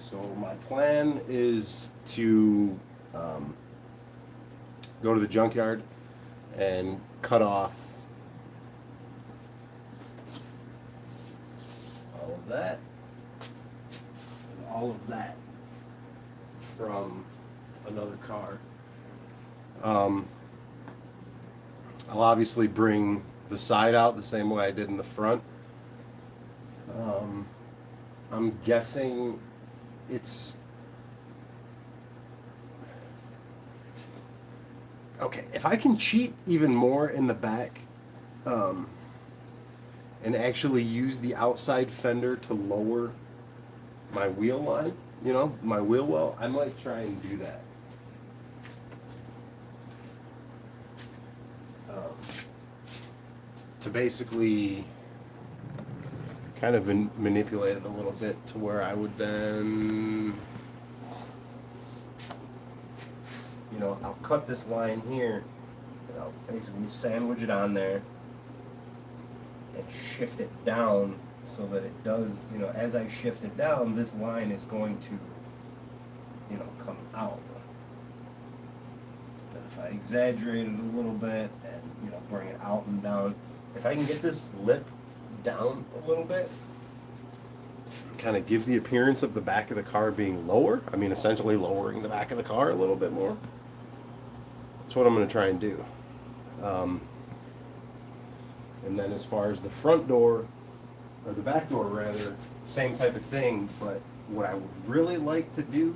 So my plan is to go to the junkyard and cut off all of that and all of that from another car. I'll obviously bring the side out the same way I did in the front. I'm guessing it's Okay, if I can cheat even more in the back, um, and actually use the outside fender to lower my wheel line, you know, my wheel well, I might try and do that. To basically kind of manipulate it a little bit to where I would then, you know, I'll cut this line here and I'll basically sandwich it on there and shift it down so that it does, you know, as I shift it down, this line is going to, you know, come out. But if I exaggerate it a little bit and, you know, bring it out and down, if I can get this lip down a little bit, kind of give the appearance of the back of the car being lower, I mean essentially lowering the back of the car a little bit more, that's what I'm going to try and do. And then as far as the front door, or the back door rather, same type of thing, but what I would really like to do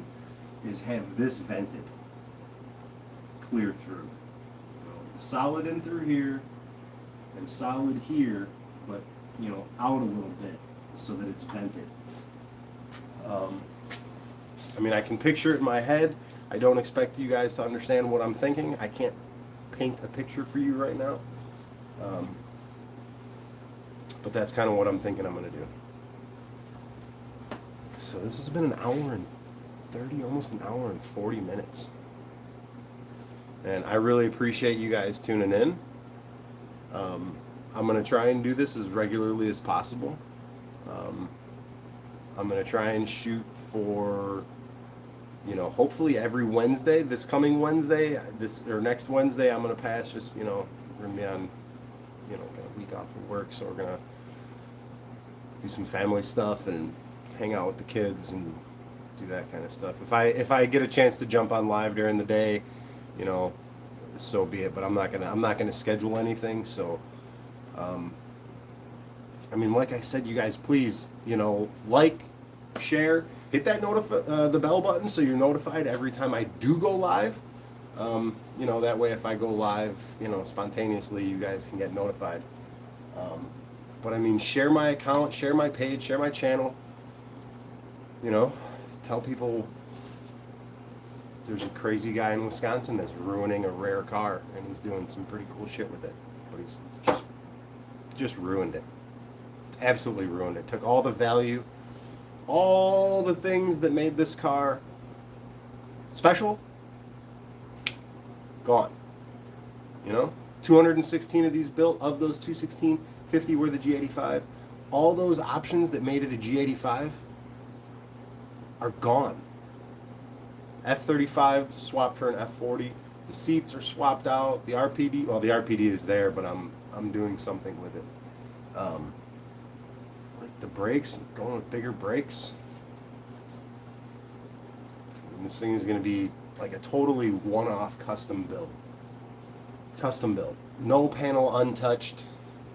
is have this vented clear through. Solid in through here and solid here, but you know, out a little bit so that it's vented. I mean, I can picture it in my head. I don't expect you guys to understand what I'm thinking. I can't paint a picture for you right now. But that's kind of what I'm thinking I'm going to do. So this has been an hour and 30, almost an hour and 40 minutes. And I really appreciate you guys tuning in. I'm going to try and do this as regularly as possible. I'm going to try and shoot for, you know, hopefully every Wednesday. This coming Wednesday, next Wednesday, I'm going to pass just, you know, we're going to be on, you know, got a week off of work, so we're going to do some family stuff and hang out with the kids and do that kind of stuff. If I get a chance to jump on live during the day, you know, so be it. But I'm not gonna schedule anything. So, I mean, like I said, you guys, please, you know, like, share, hit that the bell button so you're notified every time I do go live. You know, that way if I go live, you know, spontaneously, you guys can get notified. But I mean, share my account, share my page, share my channel. You know, tell people there's a crazy guy in Wisconsin that's ruining a rare car, and he's doing some pretty cool shit with it. But he's just ruined it. Absolutely ruined it. Took all the value, all the things that made this car special, gone. You know, 216 of these built. Of those 216, 50 were the G85. All those options that made it a G85 are gone. F35 swapped for an F40. The seats are swapped out. The RPD, well, the RPD is there, but I'm doing something with it. Like the brakes, going with bigger brakes. And this thing is going to be like a totally one-off custom build. Custom build. No panel untouched.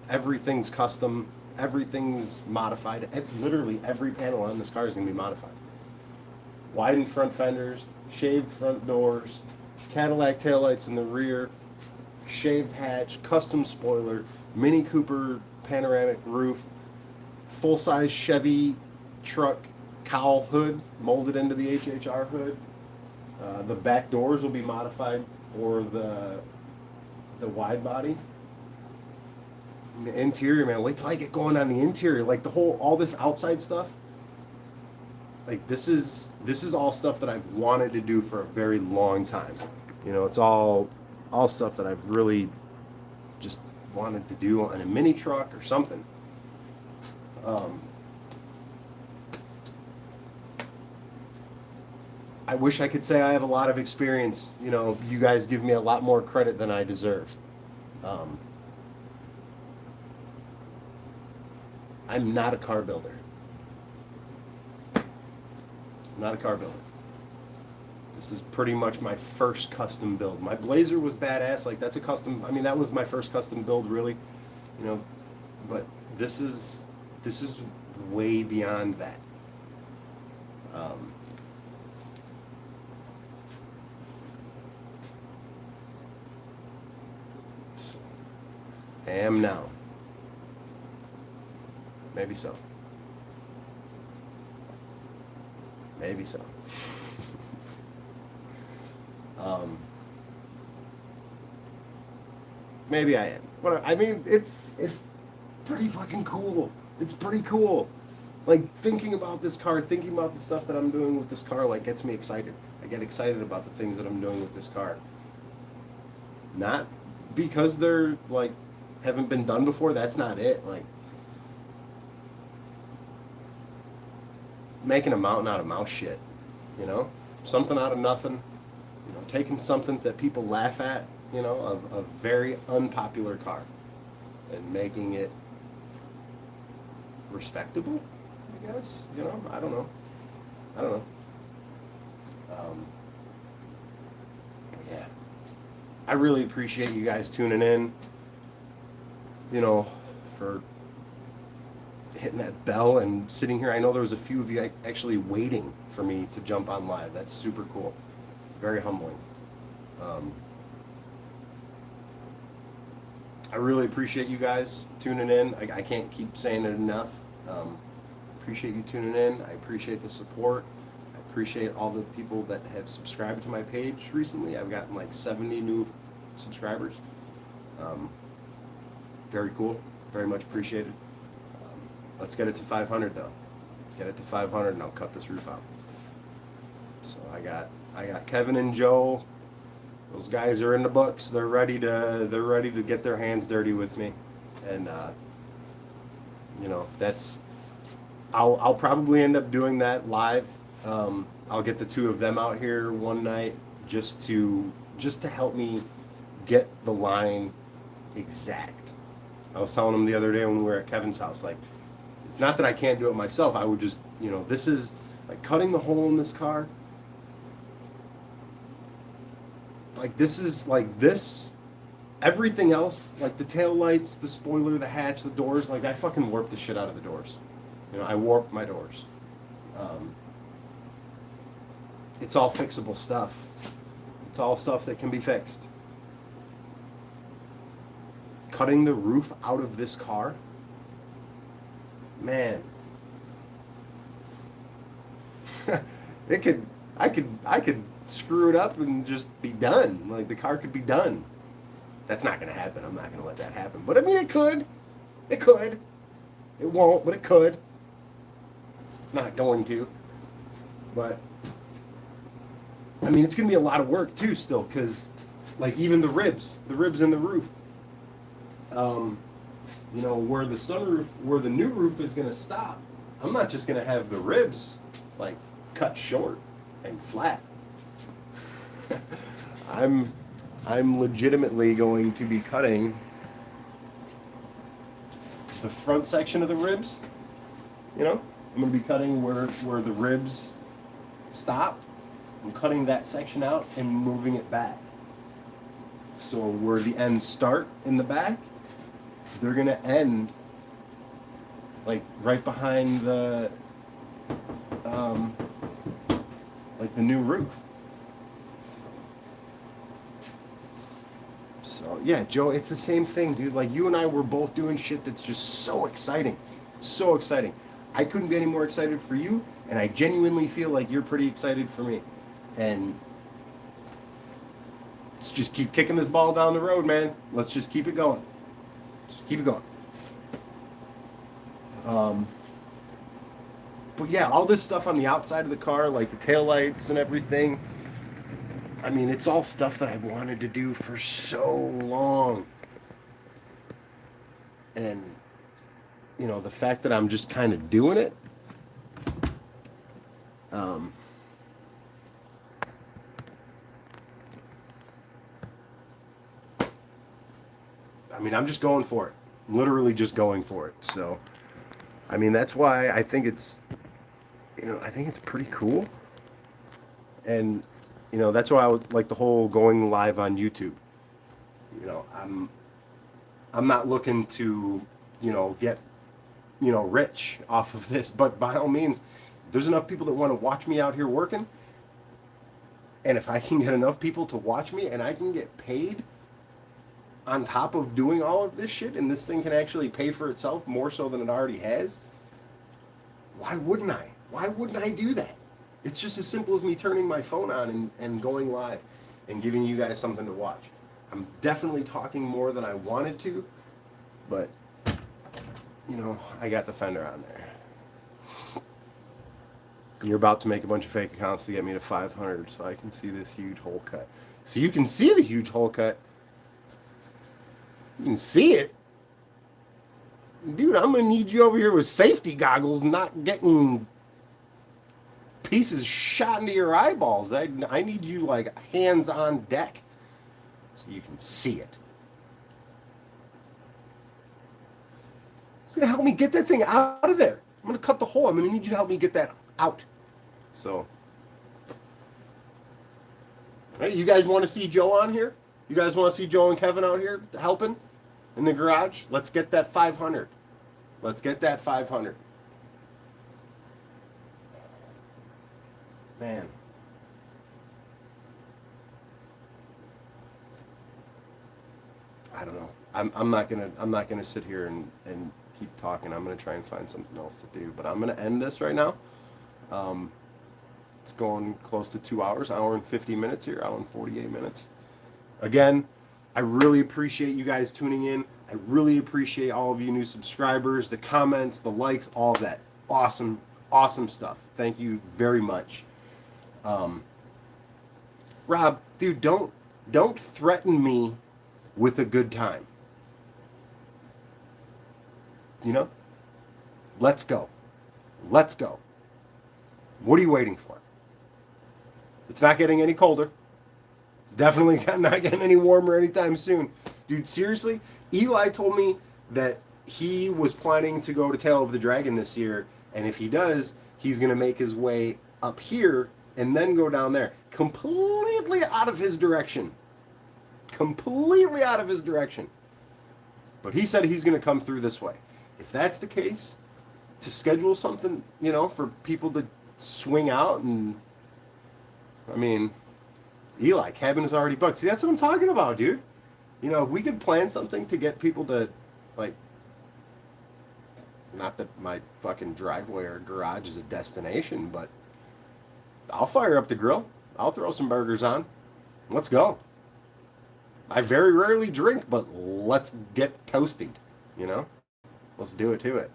Everything's custom. Everything's modified. Literally every panel on this car is going to be modified. Widened front fenders, shaved front doors, Cadillac taillights in the rear, shaved hatch, custom spoiler, Mini Cooper panoramic roof, full-size Chevy truck cowl hood molded into the HHR hood. The back doors will be modified for the wide body. And the interior, man, wait till I get going on the interior. Like all this outside stuff. Like this is all stuff that I've wanted to do for a very long time. You know, it's all stuff that I've really just wanted to do on a mini truck or something. I wish I could say I have a lot of experience. You know, you guys give me a lot more credit than I deserve. I'm not a car builder. Not a car builder. This is pretty much my first custom build. My Blazer was badass. Like that's a custom. I mean, that was my first custom build, really. You know, but this is way beyond that. I am now. Maybe so. Maybe so. Maybe I am. But I mean, it's pretty fucking cool. It's pretty cool. Like, thinking about this car, thinking about the stuff that I'm doing with this car, like, gets me excited. I get excited about the things that I'm doing with this car. Not because they're, like, haven't been done before. That's not it. Like, making a mountain out of mouse shit, you know? Something out of nothing. You know, taking something that people laugh at, you know, a very unpopular car, and making it respectable, I guess. You know, I don't know. Yeah, I really appreciate you guys tuning in, you know, for hitting that bell and sitting here. I know there was a few of you actually waiting for me to jump on live. That's super cool. Very humbling. I really appreciate you guys tuning in. I can't keep saying it enough. Appreciate you tuning in. I appreciate the support. I appreciate all the people that have subscribed to my page recently. I've gotten like 70 new subscribers. Very cool. Very much appreciated. Let's get it to 500 though. Get it to 500 and I'll cut this roof out. So I got Kevin and Joe. Those guys are in the books. They're ready to get their hands dirty with me. And you know, that's I'll probably end up doing that live. I'll get the two of them out here one night just to help me get the line exact. I was telling them the other day when we were at Kevin's house, like, it's not that I can't do it myself. I would just, you know, this is like cutting the hole in this car. Like, this is like this. Everything else, like the tail lights, the spoiler, the hatch, the doors, like I fucking warped the shit out of the doors. You know, I warped my doors. It's all fixable stuff. It's all stuff that can be fixed. Cutting the roof out of this car, man. I could screw it up and just be done. Like, the car could be done. That's not going to happen. I'm not going to let that happen. But I mean, it could. It could. It won't, but it could. It's not going to. But I mean, it's going to be a lot of work too still, because like even the ribs in the roof, you know, where the new roof is going to stop, I'm not just going to have the ribs like cut short and flat. I'm legitimately going to be cutting the front section of the ribs. You know, I'm going to be cutting where the ribs stop. I'm cutting that section out and moving it back. So where the ends start in the back, they're going to end like right behind the like the new roof. So yeah, Joe, it's the same thing, dude. Like, you and I were both doing shit that's just so exciting. It's so exciting. I couldn't be any more excited for you, and I genuinely feel like you're pretty excited for me. And let's just keep kicking this ball down the road, man. Let's just keep it going. Just keep it going. But yeah, all this stuff on the outside of the car, like the taillights and everything, I mean, it's all stuff that I've wanted to do for so long. And, you know, the fact that I'm just kind of doing it, I mean, I'm just going for it. I'm literally just going for it. So, I mean, that's why I think it's, you know, I think it's pretty cool. And, you know, that's why I would like the whole going live on YouTube. You know, I'm not looking to, you know, get, you know, rich off of this, but by all means, there's enough people that want to watch me out here working. And if I can get enough people to watch me and I can get paid on top of doing all of this shit, and this thing can actually pay for itself more so than it already has, why wouldn't I? Why wouldn't I do that? It's just as simple as me turning my phone on and going live and giving you guys something to watch. I'm definitely talking more than I wanted to, but, you know, I got the fender on there. You're about to make a bunch of fake accounts to get me to 500 so I can see this huge hole cut. So you can see the huge hole cut. You can see it. Dude, I'm going to need you over here with safety goggles, not getting pieces shot into your eyeballs. I need you like hands on deck so you can see it. It's going to help me get that thing out of there. I'm going to cut the hole. I'm going to need you to help me get that out. So, hey, you guys want to see Joe on here? You guys want to see Joe and Kevin out here helping in the garage? Let's get that 500. Let's get that 500. Man. I don't know. I'm not gonna sit here and keep talking. I'm gonna try and find something else to do. But I'm gonna end this right now. It's going close to 2 hours, hour and 50 minutes here, hour and 48 minutes. Again, I really appreciate you guys tuning in. I really appreciate all of you new subscribers, the comments, the likes, all of that. Awesome, awesome stuff. Thank you very much. Rob, dude, don't threaten me with a good time. You know? Let's go. Let's go. What are you waiting for? It's not getting any colder. It's definitely not getting any warmer anytime soon. Dude, seriously, Eli told me that he was planning to go to Tail of the Dragon this year, and if he does, he's going to make his way up here and then go down there. Completely out of his direction. Completely out of his direction. But he said he's going to come through this way. If that's the case, to schedule something, you know, for people to swing out and, I mean, Eli, cabin is already booked. See, that's what I'm talking about, dude. You know, if we could plan something to get people to, like, not that my fucking driveway or garage is a destination, but I'll fire up the grill. I'll throw some burgers on. Let's go. I very rarely drink, but let's get toasted, you know? Let's do it to it.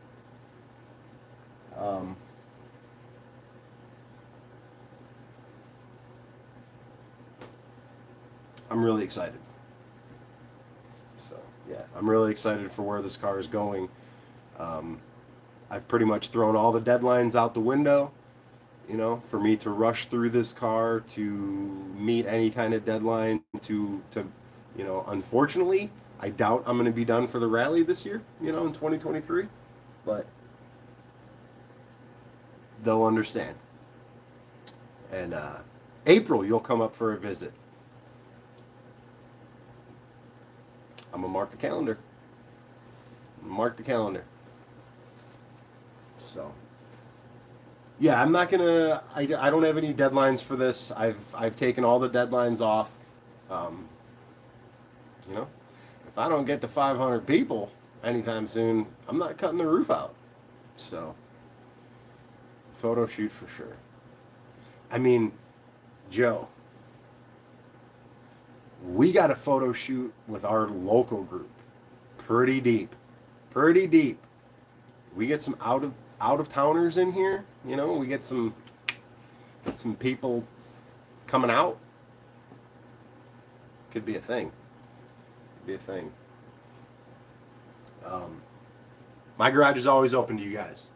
I'm really excited. So, yeah, I'm really excited for where this car is going. I've pretty much thrown all the deadlines out the window, you know, for me to rush through this car, to meet any kind of deadline, to you know, unfortunately, I doubt I'm going to be done for the rally this year, you know, in 2023, but they'll understand. And April, you'll come up for a visit. I'm going to mark the calendar. Mark the calendar. So, yeah, I'm not going to, I don't have any deadlines for this. I've taken all the deadlines off. You know, if I don't get to 500 people anytime soon, I'm not cutting the roof out. So, photo shoot for sure. I mean, Joe, we got a photo shoot with our local group. Pretty deep. Pretty deep. We get some out of towners in here, you know, we get some people coming out. Could be a thing. Could be a thing. My garage is always open to you guys.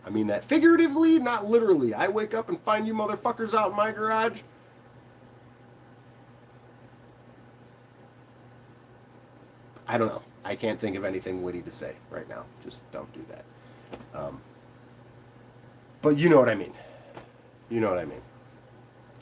I mean that figuratively, not literally. I wake up and find you motherfuckers out in my garage. I don't know. I can't think of anything witty to say right now. Just don't do that. But you know what I mean. You know what I mean.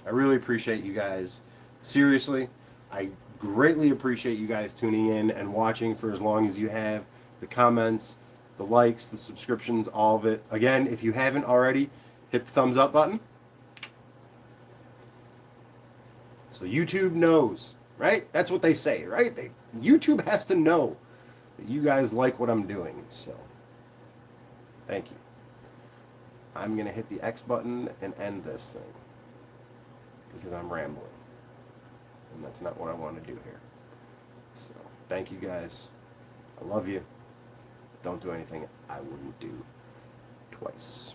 I really appreciate you guys. Seriously, I greatly appreciate you guys tuning in and watching for as long as you have. The comments, the likes, the subscriptions, all of it. Again, if you haven't already, hit the thumbs up button. So YouTube knows right? That's what they say, right? YouTube has to know that you guys like what I'm doing. So, thank you. I'm going to hit the X button and end this thing because I'm rambling. And that's not what I want to do here. So, thank you guys. I love you. Don't do anything I wouldn't do twice.